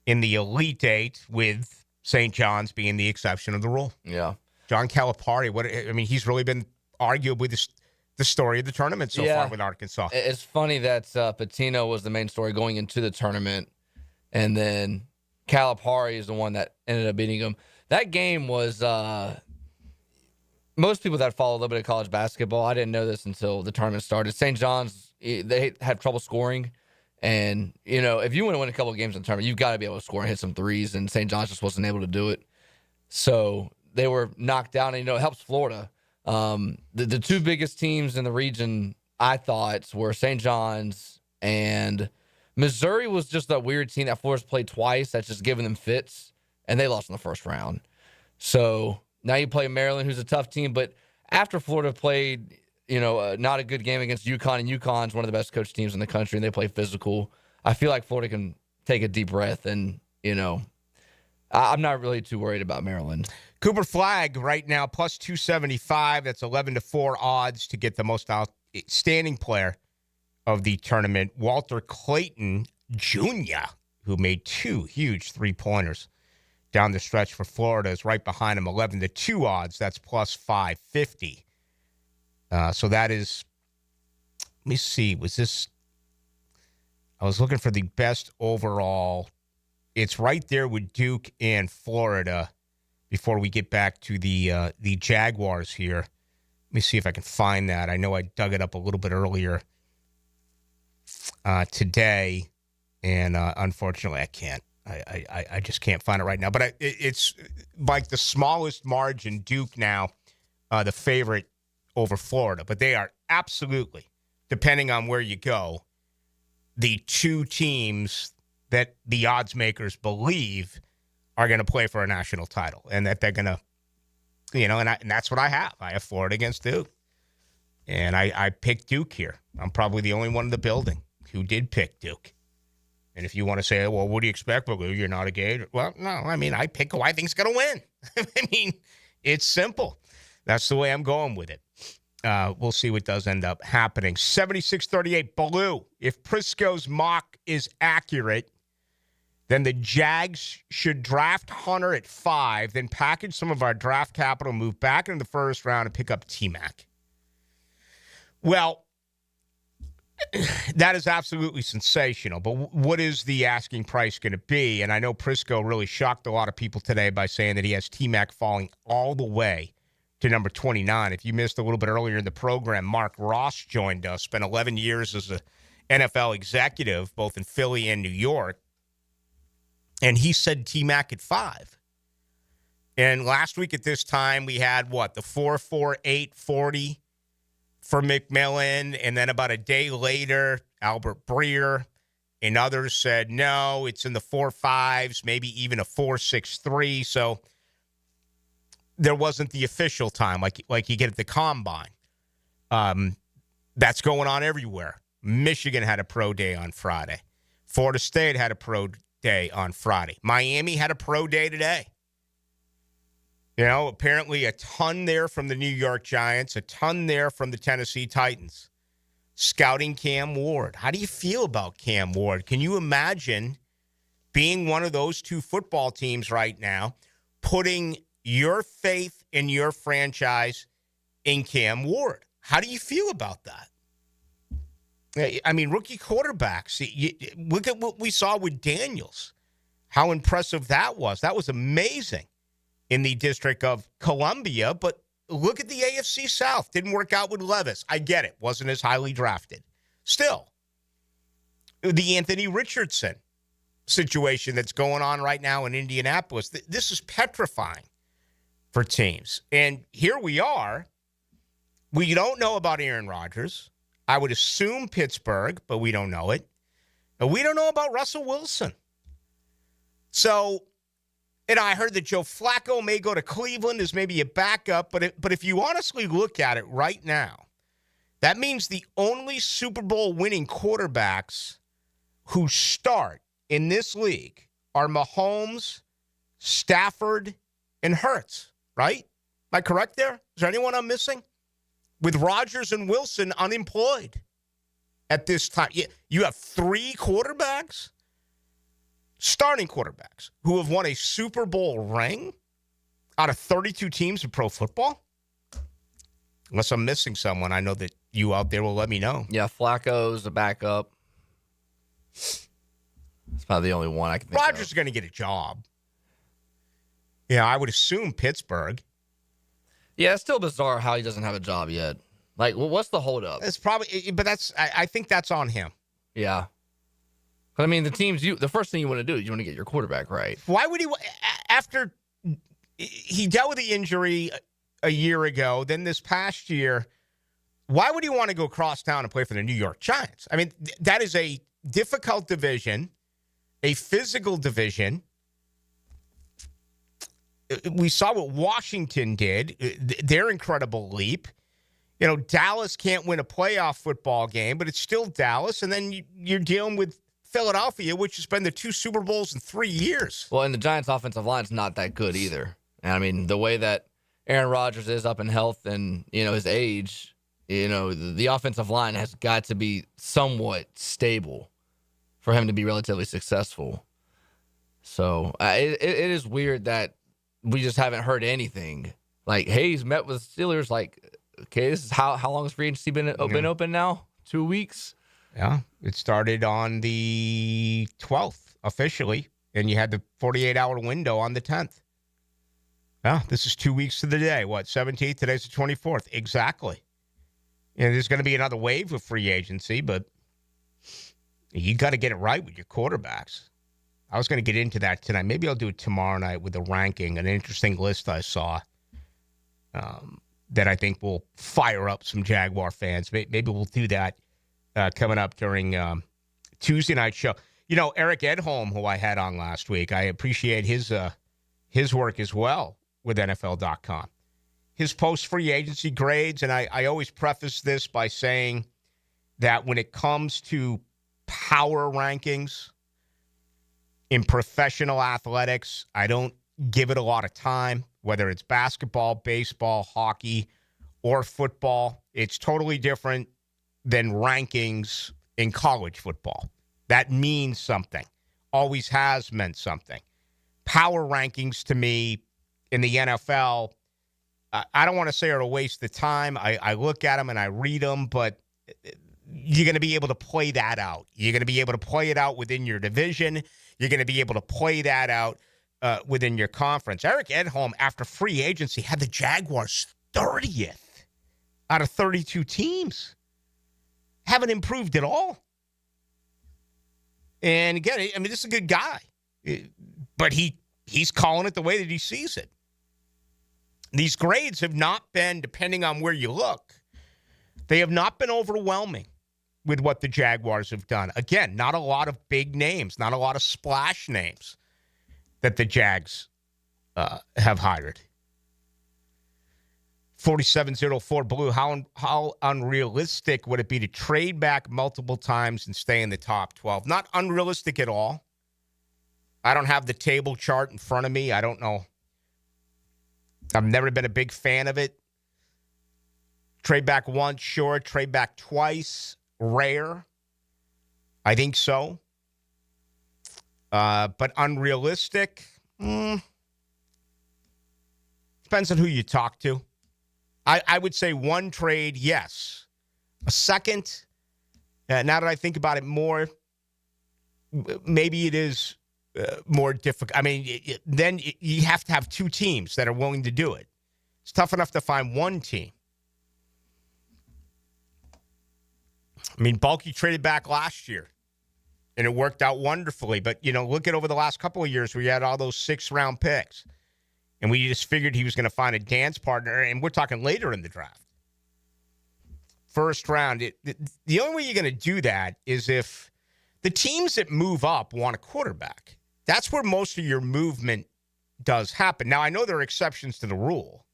in the Elite 8, with St. John's being the exception of the rule. Yeah. John Calipari, he's really been arguably the story of the tournament so far with Arkansas. It's funny that Patino was the main story going into the tournament, and then Calipari is the one that ended up beating him. That game was most people that follow a little bit of college basketball, I didn't know this until the tournament started. St. John's, they had trouble scoring. And, if you want to win a couple of games in the tournament, you've got to be able to score and hit some threes, and St. John's just wasn't able to do it. So they were knocked down, and, it helps Florida. The 2 biggest teams in the region, I thought, were St. John's and Missouri was just that weird team that Florida's played twice that's just giving them fits, and they lost in the first round. So now you play Maryland, who's a tough team, but after Florida played, not a good game against UConn, and UConn's one of the best coached teams in the country, and they play physical, I feel like Florida can take a deep breath, and, I'm not really too worried about Maryland. Cooper Flagg right now, plus 275. That's 11-4 odds to get the most outstanding player of the tournament. Walter Clayton Jr., who made 2 huge three-pointers down the stretch for Florida, is right behind him, 11-2 odds. That's plus 550. So that is, let me see, I was looking for the best overall. It's right there with Duke and Florida before we get back to the Jaguars here. Let me see if I can find that. I know I dug it up a little bit earlier today, and unfortunately I can't. I just can't find it right now. But it's like the smallest margin, Duke now, the favorite over Florida. But they are absolutely, depending on where you go, the 2 teams that the odds makers believe are going to play for a national title, and that they're going to, and that's what I have. I have Florida against Duke, and I picked Duke here. I'm probably the only one in the building who did pick Duke. And if you want to say, well, what do you expect, Ballou? You're not a Gator. Well, no, I pick who I think's going to win. It's simple. That's the way I'm going with it. We'll see what does end up happening. 76-38, Ballou. If Prisco's mock is accurate, then the Jags should draft Hunter at 5, then package some of our draft capital, move back into the first round, and pick up T-Mac. Well, that is absolutely sensational, but what is the asking price going to be? And I know Prisco really shocked a lot of people today by saying that he has T-Mac falling all the way to number 29. If you missed a little bit earlier in the program, Mark Ross joined us, spent 11 years as an NFL executive, both in Philly and New York. And he said T-Mac at 5. And last week at this time, we had, the 4.48 40 for McMillan. And then about a day later, Albert Breer and others said, no, it's in the 4.5s, maybe even a 4.63. So there wasn't the official time like you get at the combine. That's going on everywhere. Michigan had a pro day on Friday. Florida State had a pro day on Friday. Miami had a pro day today. Apparently a ton there from the New York Giants, a ton there from the Tennessee Titans. Scouting Cam Ward. How do you feel about Cam Ward? Can you imagine being one of those 2 football teams right now, putting your faith in your franchise in Cam Ward? How do you feel about that? Rookie quarterbacks. Look at what we saw with Daniels. How impressive that was. That was amazing in the District of Columbia. But look at the AFC South. Didn't work out with Levis. I get it. Wasn't as highly drafted. Still, the Anthony Richardson situation that's going on right now in Indianapolis. This is petrifying for teams. And here we are. We don't know about Aaron Rodgers. I would assume Pittsburgh, but we don't know it. And we don't know about Russell Wilson. So, I heard that Joe Flacco may go to Cleveland as maybe a backup, but if you honestly look at it right now, that means the only Super Bowl winning quarterbacks who start in this league are Mahomes, Stafford, and Hurts, right? Am I correct there? Is there anyone I'm missing? With Rodgers and Wilson unemployed at this time. You have 3 quarterbacks, starting quarterbacks, who have won a Super Bowl ring out of 32 teams in pro football? Unless I'm missing someone, I know that you out there will let me know. Yeah, Flacco's a backup. It's probably the only one I can think Rodgers is going to get a job. Yeah, I would assume Pittsburgh. Yeah, it's still bizarre how he doesn't have a job yet. Like, what's the holdup? It's probably, but I think that's on him. Yeah. But the teams, the first thing you want to do is you want to get your quarterback right. Why would he, after he dealt with the injury a year ago, then this past year Why would he want to go across town and play for the New York Giants? I mean, that is a difficult division, a physical division. We saw what Washington did, their incredible leap. You know, Dallas can't win a playoff football game, but it's still Dallas. And then you're dealing with Philadelphia, which has been the 2 Super Bowls in 3 years. Well, and the Giants' offensive line's not that good either. And I mean, the way that Aaron Rodgers is up in health and, his age, the offensive line has got to be somewhat stable for him to be relatively successful. So it is weird that we just haven't heard anything. Like, Hayes met with Steelers. Like, okay, this is how long has free agency been open now? 2 weeks? Yeah, it started on the 12th officially, and you had the 48-hour window on the 10th. Yeah, this is 2 weeks to the day. What, 17th? Today's the 24th. Exactly. There's going to be another wave of free agency, but you got to get it right with your quarterbacks. I was going to get into that tonight. Maybe I'll do it tomorrow night with a ranking, an interesting list I saw that I think will fire up some Jaguar fans. Maybe we'll do that coming up during Tuesday night show. Eric Edholm, who I had on last week, I appreciate his work as well with NFL.com. His post-free agency grades, and I always preface this by saying that when it comes to power rankings in professional athletics, I don't give it a lot of time, whether it's basketball, baseball, hockey, or football. It's totally different than rankings in college football. That means something. Always has meant something. Power rankings to me in the NFL, I don't want to say are a waste of time. I look at them and I read them, but you're going to be able to play that out. You're going to be able to play it out within your division. You're going to be able to play that out within your conference. Eric Edholm, after free agency, had the Jaguars 30th out of 32 teams. Haven't improved at all. And again, I mean, this is a good guy. But he's calling it the way that he sees it. These grades have not been, depending on where you look, they have not been overwhelming with what the Jaguars have done. Again, not a lot of big names, not a lot of splash names that the Jags have hired. 4704 Blue, how unrealistic would it be to trade back multiple times and stay in the top 12? Not unrealistic at all. I don't have the table chart in front of me. I don't know. I've never been a big fan of it. Trade back once, sure. Trade back twice, rare. I think so. But unrealistic? Depends on who you talk to. I would say one trade, yes. A second, now that I think about it more, maybe it is more difficult. I mean, then you have to have two teams that are willing to do it. It's tough enough to find one team. I mean, Bulky traded back last year, and it worked out wonderfully. But, look at over the last couple of years where you had all those 6th-round picks. And we just figured he was going to find a dance partner, and we're talking later in the draft. First round. The only way you're going to do that is if the teams that move up want a quarterback. That's where most of your movement does happen. Now, I know there are exceptions to the rule,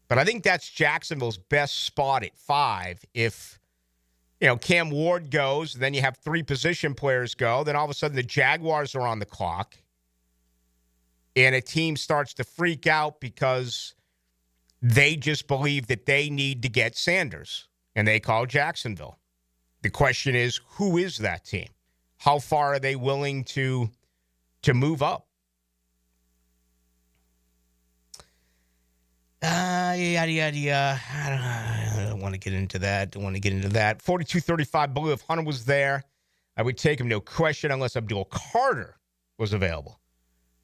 but I think that's Jacksonville's best spot at 5. If, Cam Ward goes, then you have 3 position players go, then all of a sudden the Jaguars are on the clock. And a team starts to freak out because they just believe that they need to get Sanders. And they call Jacksonville. The question is, who is that team? How far are they willing to move up? Yada. I don't want to get into that. 4235 Blue. If Hunter was there, I would take him, no question, unless Abdul Carter was available.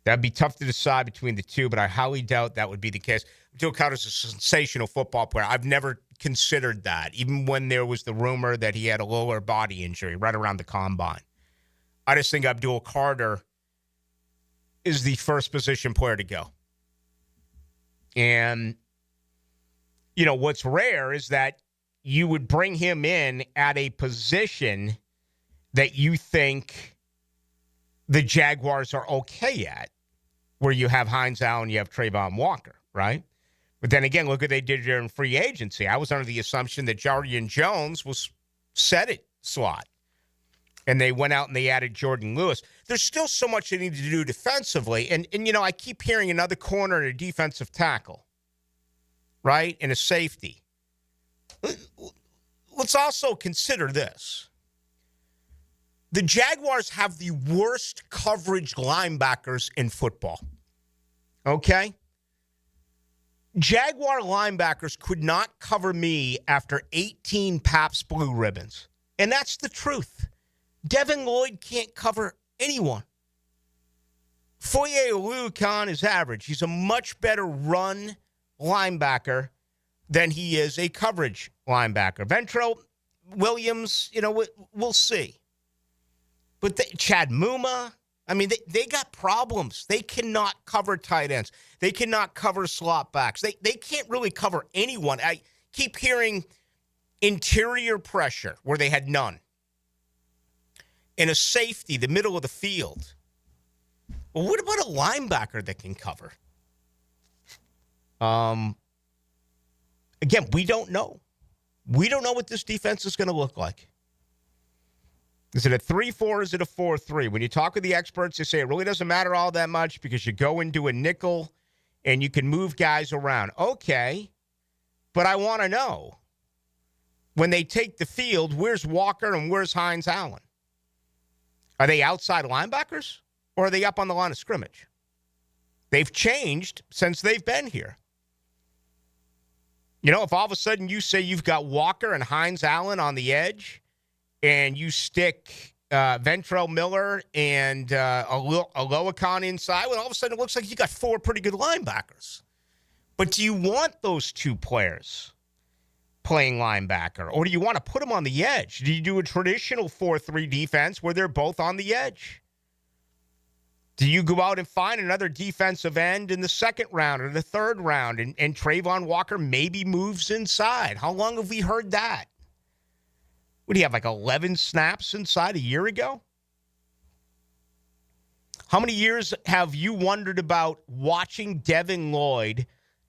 That'd be tough to decide between the two, but I highly doubt that would be the case. Abdul Carter's a sensational football player. I've never considered that, even when there was the rumor that he had a lower body injury right around the combine. I just think Abdul Carter is the first position player to go. And, what's rare is that you would bring him in at a position that you think the Jaguars are okay at, where you have Hines Allen, you have Trayvon Walker, right? But then again, look what they did there in free agency. I was under the assumption that Jardian Jones was set at slot. And they went out and they added Jordan Lewis. There's still so much they need to do defensively. And I keep hearing another corner and a defensive tackle, right? And a safety. Let's also consider this. The Jaguars have the worst coverage linebackers in football. Okay? Jaguar linebackers could not cover me after 18 Pabst Blue Ribbons. And that's the truth. Devin Lloyd can't cover anyone. Foye Oluokun is average. He's a much better run linebacker than he is a coverage linebacker. Ventrell Williams, we'll see. But Chad Muma, they got problems. They cannot cover tight ends. They cannot cover slot backs. They can't really cover anyone. I keep hearing interior pressure where they had none. And a safety, the middle of the field. Well, what about a linebacker that can cover? Again, we don't know. We don't know what this defense is going to look like. Is it a 3-4? Is it a 4-3? When you talk with the experts, they say it really doesn't matter all that much because you go into a nickel and you can move guys around. Okay, but I want to know, when they take the field, where's Walker and where's Hines Allen? Are they outside linebackers or are they up on the line of scrimmage? They've changed since they've been here. If all of a sudden you say you've got Walker and Hines Allen on the edge and you stick Ventrell Miller and Oluokun inside, well, all of a sudden it looks like you got four pretty good linebackers. But do you want those two players playing linebacker, or do you want to put them on the edge? Do you do a traditional 4-3 defense where they're both on the edge? Do you go out and find another defensive end in the second round or the third round and Trayvon Walker maybe moves inside? How long have we heard that? What do you have, like 11 snaps inside a year ago? How many years have you wondered about watching Devin Lloyd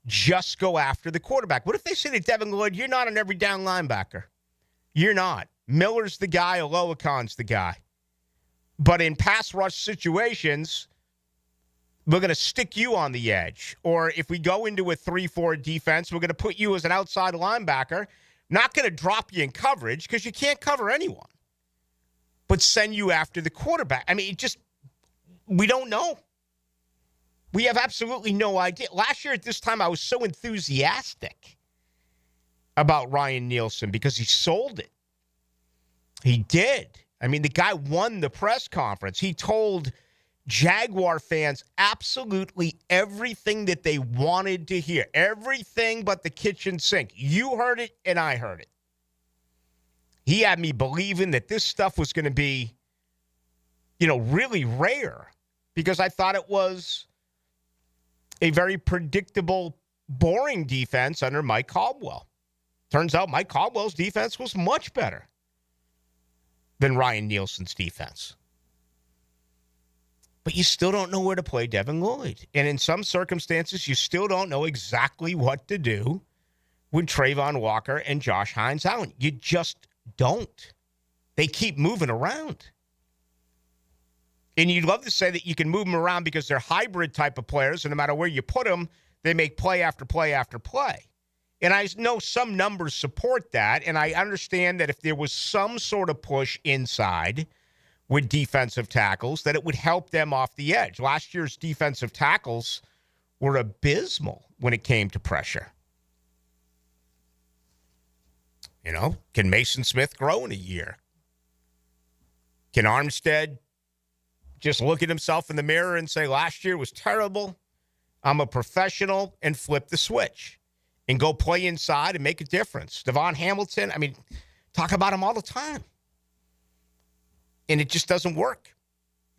just go after the quarterback? What if they say to Devin Lloyd, you're not an every down linebacker? You're not. Miller's the guy, Oluokun's the guy. But in pass rush situations, we're going to stick you on the edge. Or if we go into a 3-4 defense, we're going to put you as an outside linebacker. Not going to drop you in coverage because you can't cover anyone. But send you after the quarterback. We don't know. We have absolutely no idea. Last year at this time, I was so enthusiastic about Ryan Nielsen because he sold it. He did. The guy won the press conference. He told Jaguar fans absolutely everything that they wanted to hear. Everything but the kitchen sink. You heard it and I heard it. He had me believing that this stuff was going to be, really rare because I thought it was a very predictable, boring defense under Mike Caldwell. Turns out Mike Caldwell's defense was much better than Ryan Nielsen's defense. But you still don't know where to play Devin Lloyd. And in some circumstances, you still don't know exactly what to do with Trayvon Walker and Josh Hines Allen. You just don't. They keep moving around. And you'd love to say that you can move them around because they're hybrid type of players, and no matter where you put them, they make play after play after play. And I know some numbers support that, and I understand that if there was some sort of push inside with defensive tackles, that it would help them off the edge. Last year's defensive tackles were abysmal when it came to pressure. Can Mason Smith grow in a year? Can Armstead just look at himself in the mirror and say, last year was terrible, I'm a professional, and flip the switch and go play inside and make a difference? Devon Hamilton, talk about him all the time. And it just doesn't work.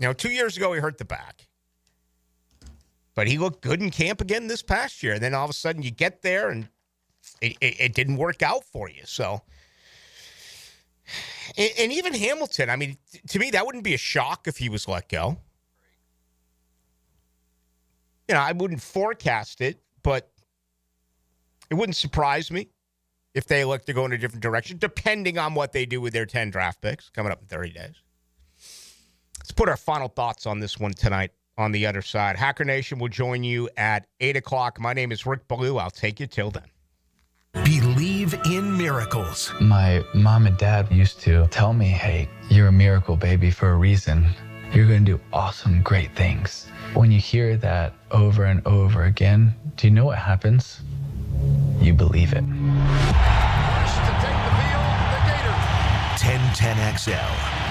2 years ago, he hurt the back. But he looked good in camp again this past year. And then all of a sudden you get there and it didn't work out for you. So, and even Hamilton, I mean, to me, that wouldn't be a shock if he was let go. You know, I wouldn't forecast it, but it wouldn't surprise me if they look to go in a different direction, depending on what they do with their 10 draft picks coming up in 30 days. Let's put our final thoughts on this one tonight on the other side. Hacker Nation will join you at 8 o'clock. My name is Rick Ballou. I'll take you till then. Believe in miracles. My mom and dad used to tell me, hey, you're a miracle baby for a reason. You're going to do awesome, great things. When you hear that over and over again, do you know what happens? You believe it. 1010XL.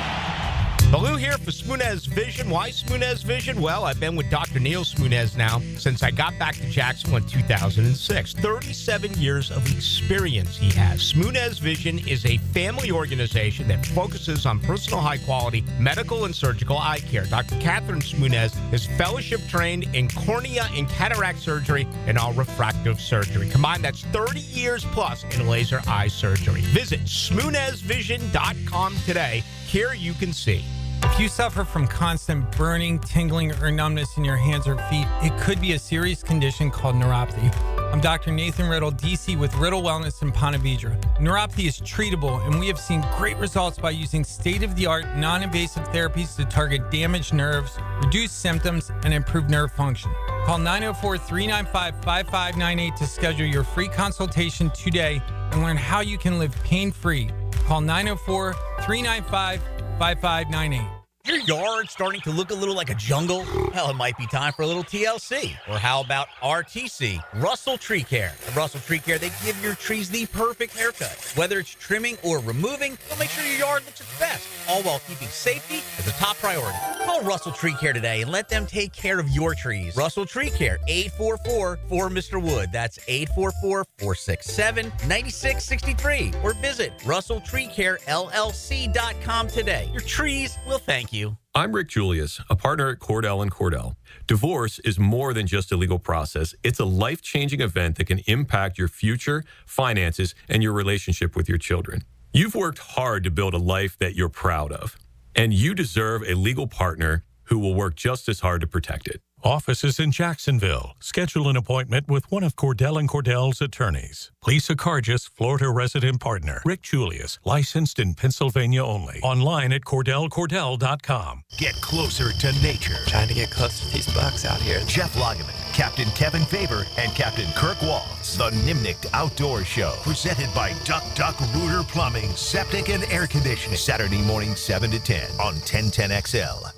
Ballou here for Spunez Vision. Why Spunez Vision? Well, I've been with Dr. Neil Spunez now since I got back to Jacksonville in 2006. 37 years of experience he has. Spunez Vision is a family organization that focuses on personal high-quality medical and surgical eye care. Dr. Catherine Spunez is fellowship-trained in cornea and cataract surgery and all refractive surgery. Combined, that's 30 years plus in laser eye surgery. Visit SpunezVision.com today. Here you can see. If you suffer from constant burning, tingling, or numbness in your hands or feet, it could be a serious condition called neuropathy. I'm Dr. Nathan Riddle, DC with Riddle Wellness in Ponte Vedra. Neuropathy is treatable, and we have seen great results by using state-of-the-art, non-invasive therapies to target damaged nerves, reduce symptoms, and improve nerve function. Call 904-395-5598 to schedule your free consultation today and learn how you can live pain-free. Call 904-395-5598. Your yard starting to look a little like a jungle? Well, it might be time for a little TLC. Or how about RTC, Russell Tree Care? At Russell Tree Care, they give your trees the perfect haircut. Whether it's trimming or removing, they'll make sure your yard looks its best, all while keeping safety as a top priority. Call Russell Tree Care today and let them take care of your trees. Russell Tree Care, 844-4Mr. Wood. That's 844-467-9663. Or visit RussellTreeCareLLC.com today. Your trees will thank you. I'm Rick Julius, a partner at Cordell & Cordell. Divorce is more than just a legal process. It's a life-changing event that can impact your future, finances, and your relationship with your children. You've worked hard to build a life that you're proud of, and you deserve a legal partner who will work just as hard to protect it. Offices in Jacksonville. Schedule an appointment with one of Cordell & Cordell's attorneys. Lisa Cargis, Florida resident partner. Rick Julius, licensed in Pennsylvania only. Online at CordellCordell.com. Get closer to nature. Trying to get close to these bucks out here. Jeff Lageman, Captain Kevin Faber, and Captain Kirk Waltz. The Nimnicht Outdoor Show. Presented by Duck Duck Rooter Plumbing, Septic and Air Conditioning. Saturday morning 7 to 10 on 1010XL.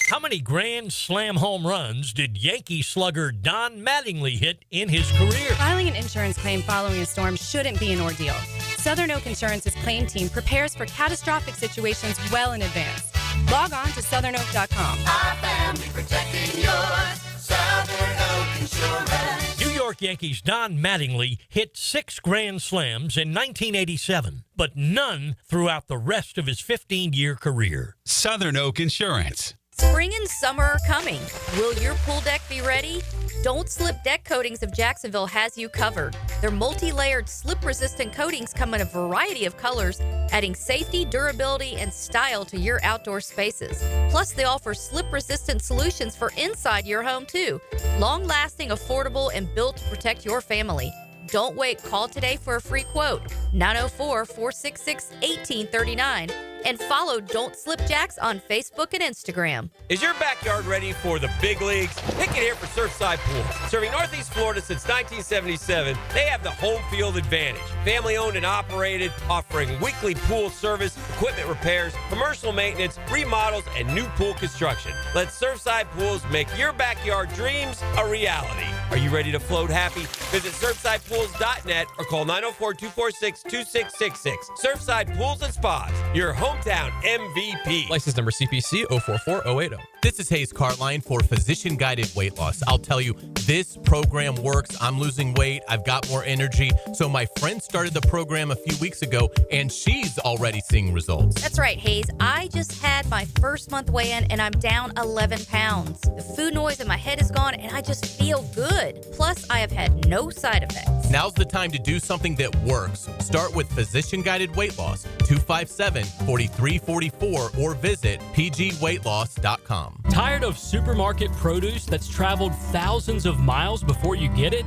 How many Grand Slam home runs did Yankee slugger Don Mattingly hit in his career? Filing an insurance claim following a storm shouldn't be an ordeal. Southern Oak Insurance's claim team prepares for catastrophic situations well in advance. Log on to southernoak.com. Our family protecting yours. Southern Oak Insurance. New York Yankees Don Mattingly hit 6 Grand Slams in 1987, but none throughout the rest of his 15-year career. Southern Oak Insurance. Spring and summer are coming. Will your pool deck be ready? Don't Slip Deck Coatings of Jacksonville has you covered. Their multi-layered slip-resistant coatings come in a variety of colors, adding safety, durability, and style to your outdoor spaces. Plus, they offer slip-resistant solutions for inside your home, too. Long-lasting, affordable, and built to protect your family. Don't wait. Call today for a free quote. 904-466-1839. And follow Don't Slip Jacks on Facebook and Instagram. Is your backyard ready for the big leagues? Pick it here for Surfside Pools. Serving Northeast Florida since 1977, they have the home field advantage. Family owned and operated, offering weekly pool service, equipment repairs, commercial maintenance, remodels, and new pool construction. Let Surfside Pools make your backyard dreams a reality. Are you ready to float happy? Visit SurfsidePools.net or call 904-246-2666. Surfside Pools and Spas, your hometown MVP. License number CPC 044080. This is Hayes Cartline for Physician Guided Weight Loss. I'll tell you, this program works. I'm losing weight. I've got more energy. So my friend started the program a few weeks ago, and she's already seeing results. That's right, Hayes. I just had my first month weigh-in, and I'm down 11 pounds. The food noise in my head is gone, and I just feel good. Plus, I have had no side effects. Now's the time to do something that works. Start with physician-guided weight loss, 257-4344, or visit pgweightloss.com. Tired of supermarket produce that's traveled thousands of miles before you get it?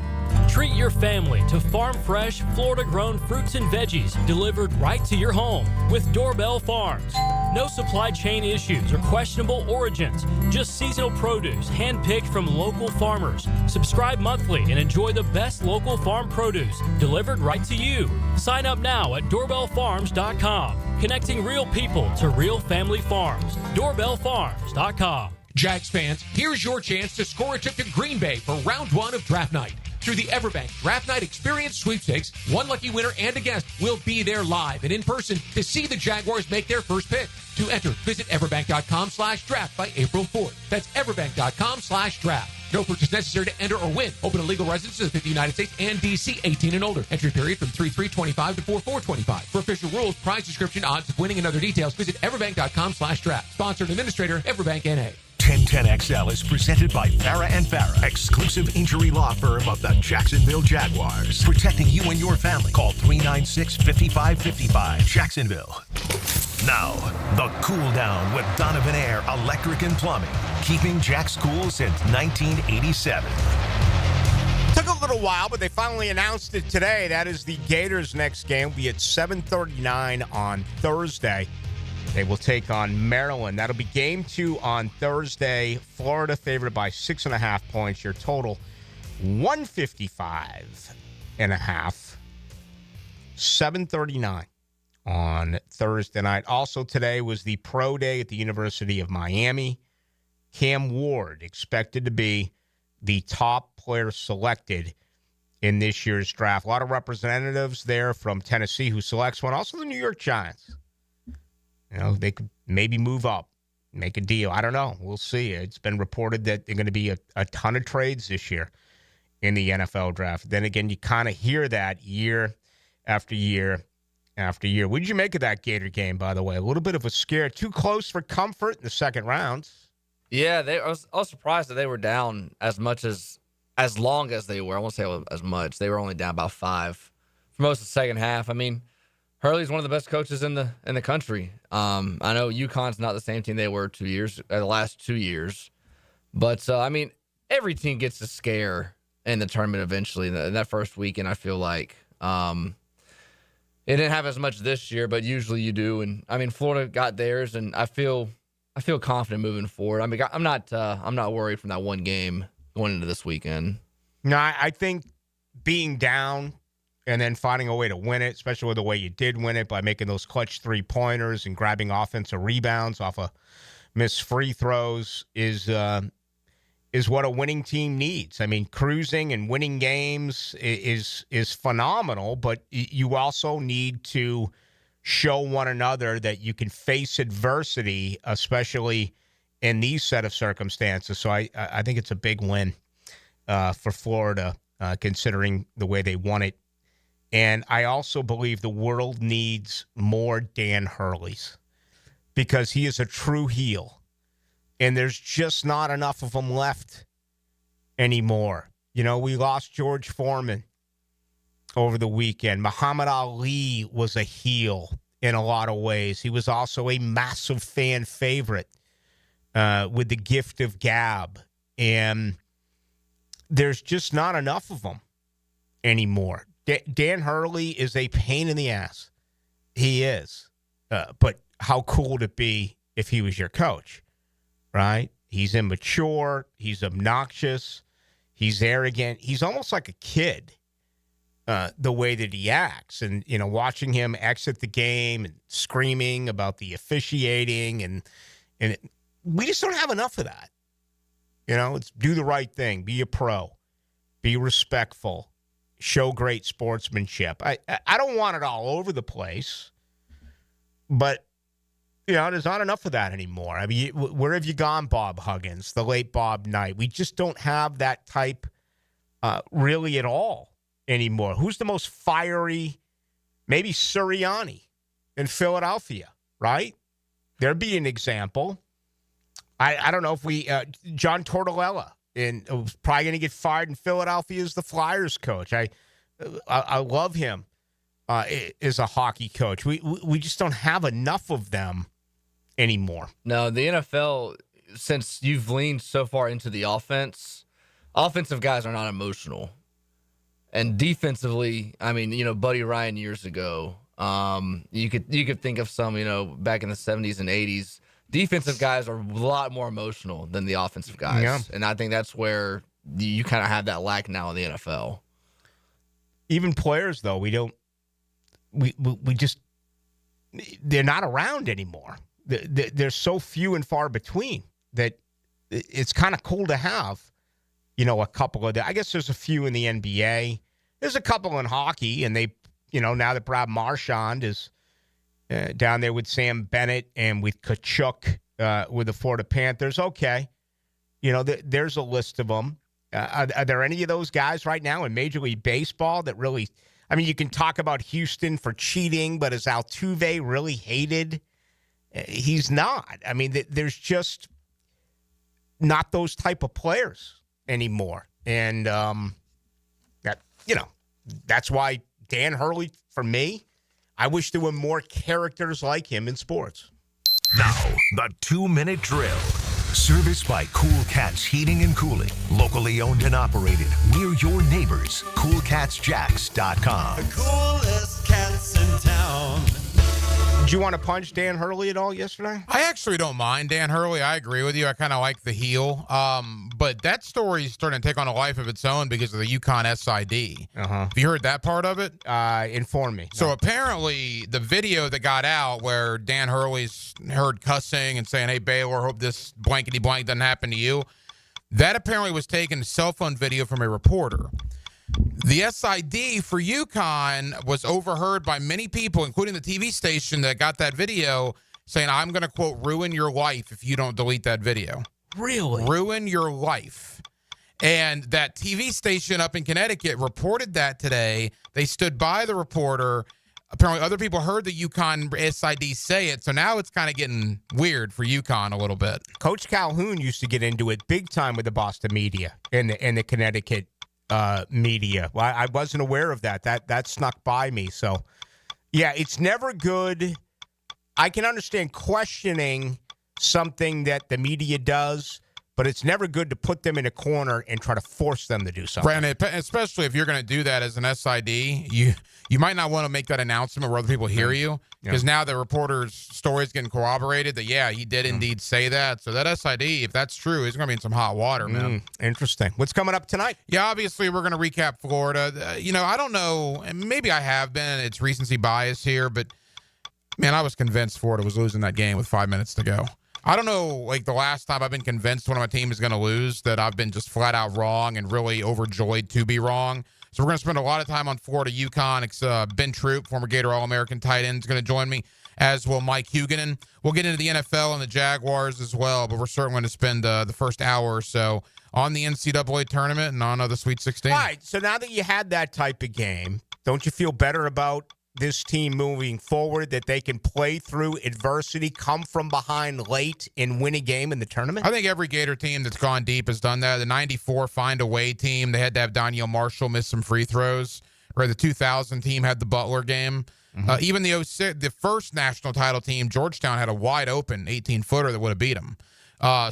Treat your family to farm-fresh, Florida-grown fruits and veggies delivered right to your home with Doorbell Farms. No supply chain issues or questionable origins, just seasonal produce hand-picked from local farmers. Subscribe monthly and enjoy the best local farm produce delivered right to you. Sign up now at doorbellfarms.com, connecting real people to real family farms. Doorbellfarms.com. Jags fans, here's your chance to score a trip to Green Bay for round 1 of draft night. Through the Everbank Draft Night Experience Sweepstakes, one lucky winner and a guest will be there live and in person to see the Jaguars make their first pick. To enter, visit everbank.com/draft by April 4th. That's everbank.com/draft. No purchase necessary to enter or win. Open to legal residents of the United States and D.C. 18 and older. Entry period from 3/3/25 to 4/4/25. For official rules, prize description, odds of winning, and other details, visit everbank.com/draft. Sponsored and administrator, Everbank N.A. 1010XL is presented by Farah and Farah, exclusive injury law firm of the Jacksonville Jaguars. Protecting you and your family. Call 396-5555. Jacksonville. Now, the cool down with Donovan Air Electric and Plumbing. Keeping Jack's cool since 1987. Took a little while, but they finally announced it today. That is the Gators' next game. Will be at 7:39 on Thursday. They will take on Maryland. That'll be game 2 on Thursday. Florida favored by 6.5 points. Your total 155.5. 7:39 on Thursday night. Also today was the pro day at the University of Miami. Cam Ward expected to be the top player selected in this year's draft. A lot of representatives there from Tennessee who selects one. Also the New York Giants. You know, they could maybe move up, make a deal. I don't know. We'll see. It's been reported that they're going to be a ton of trades this year in the NFL draft. Then again, you kind of hear that year after year after year. What did you make of that Gator game, by the way? A little bit of a scare. Too close for comfort in the second round. Yeah, I was surprised that they were down as long as they were. I won't say as much. They were only down about 5 for most of the second half. I mean, Hurley's one of the best coaches in the country. I know UConn's not the same team they were the last 2 years. But, I mean, every team gets a scare in the tournament eventually. In that first weekend, I feel like it didn't have as much this year, but usually you do. And, I mean, Florida got theirs, and I feel confident moving forward. I mean, I'm not worried from that one game going into this weekend. No, I think being down and then finding a way to win it, especially with the way you did win it by making those clutch 3-pointers and grabbing offensive rebounds off of missed free throws is what a winning team needs. I mean, cruising and winning games is phenomenal, but you also need to show one another that you can face adversity, especially in these set of circumstances. So I think it's a big win for Florida, considering the way they won it. And I also believe the world needs more Dan Hurleys because he is a true heel. And there's just not enough of them left anymore. You know, we lost George Foreman over the weekend. Muhammad Ali was a heel in a lot of ways. He was also a massive fan favorite with the gift of gab. And there's just not enough of them anymore. Dan Hurley is a pain in the ass. He is. But how cool would it be if he was your coach, right? He's immature. He's obnoxious. He's arrogant. He's almost like a kid, the way that he acts. And, you know, watching him exit the game and screaming about the officiating. And we just don't have enough of that. You know, it's do the right thing. Be a pro. Be respectful. Show great sportsmanship. I don't want it all over the place, but, you know, there's not enough of that anymore. I mean, where have you gone, Bob Huggins, the late Bob Knight? We just don't have that type really at all anymore. Who's the most fiery? Maybe Sirianni in Philadelphia, right? There'd be an example. I don't know if John Tortorella. And was probably going to get fired in Philadelphia as the Flyers coach. I love him as a hockey coach. We just don't have enough of them anymore. No, the NFL, since you've leaned so far into the offensive guys are not emotional. And defensively, I mean, Buddy Ryan years ago, you could think of some, back in the 70s and 80s. Defensive guys are a lot more emotional than the offensive guys. Yeah. And I think that's where you kind of have that lack now in the NFL. Even players, though, we just, they're not around anymore. They're so few and far between that it's kind of cool to have, a couple of them. I guess there's a few in the NBA. There's a couple in hockey, and they, now that Brad Marchand is down there with Sam Bennett and with Kachuk with the Florida Panthers, okay. There's a list of them. Are there any of those guys right now in Major League Baseball that really, you can talk about Houston for cheating, but is Altuve really hated? He's not. There's just not those type of players anymore. And that's why Dan Hurley, for me, I wish there were more characters like him in sports. Now, the 2-minute drill. Serviced by Cool Cats Heating and Cooling. Locally owned and operated. We're your neighbors. CoolCatsJacks.com. The coolest cats in town. Did you want to punch Dan Hurley at all yesterday? I actually don't mind Dan Hurley. I agree with you. I kind of like the heel. But that story's starting to take on a life of its own because of the UConn SID. Have you heard that part of it? Inform me. So apparently the video that got out where Dan Hurley's heard cussing and saying, "Hey, Baylor, hope this blankety blank doesn't happen to you," that apparently was taken cell phone video from a reporter. The SID for UConn was overheard by many people, including the TV station that got that video, saying, "I'm going to, quote, ruin your life if you don't delete that video." Really? Ruin your life. And that TV station up in Connecticut reported that today. They stood by the reporter. Apparently other people heard the UConn SID say it, so now it's kind of getting weird for UConn a little bit. Coach Calhoun used to get into it big time with the Boston media and the Connecticut media. Well, I wasn't aware of that. That snuck by me. So, yeah, it's never good. I can understand questioning something that the media does, but it's never good to put them in a corner and try to force them to do something. Brandon, especially if you're going to do that as an SID, you might not want to make that announcement where other people hear you, because now the reporter's story is getting corroborated that, yeah, he did indeed say that. So that SID, if that's true, is going to be in some hot water, man. Interesting. What's coming up tonight? Yeah, obviously we're going to recap Florida. I don't know, and maybe I have been. It's recency bias here, but, man, I was convinced Florida was losing that game with 5 minutes to go. I don't know, like the last time I've been convinced one of my team is going to lose, that I've been just flat out wrong and really overjoyed to be wrong. So we're going to spend a lot of time on Florida UConn. It's Ben Troop, former Gator All-American tight end, is going to join me, as will Mike Huguenin. We'll get into the NFL and the Jaguars as well, but we're certainly going to spend the first hour or so on the NCAA tournament and on the Sweet 16. All right, so now that you had that type of game, don't you feel better about this team moving forward, that they can play through adversity, come from behind late, and win a game in the tournament? I think every Gator team that's gone deep has done that. The 94 find-a-way team, they had to have Danielle Marshall miss some free throws. Where the 2000 team had the Butler game. Even the 06, the first national title team, Georgetown, had a wide-open 18-footer that would have beat them.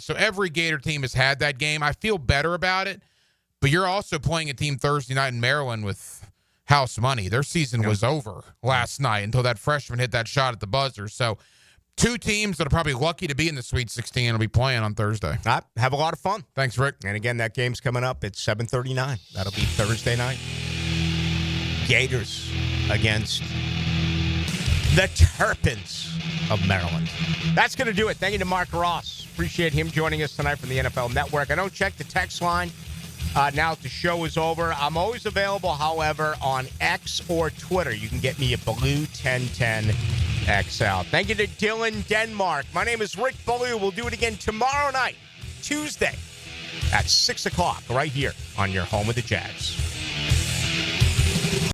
So every Gator team has had that game. I feel better about it, but you're also playing a team Thursday night in Maryland with house money. Their season was over last night until that freshman hit that shot at the buzzer. So two teams that are probably lucky to be in the Sweet 16 will be playing on Thursday. Have a lot of fun. Thanks, Rick. And again, that game's coming up at 7:39. That'll be Thursday night. Gators against the Terrapins of Maryland. That's going to do it. Thank you to Mark Ross. Appreciate him joining us tonight from the NFL Network. I don't check the text line now that the show is over. I'm always available, however, on X or Twitter. You can get me at Ballou1010XL. Thank you to Dylan Denmark. My name is Rick Ballou. We'll do it again tomorrow night, Tuesday, at 6 o'clock, right here on your home of the Jags.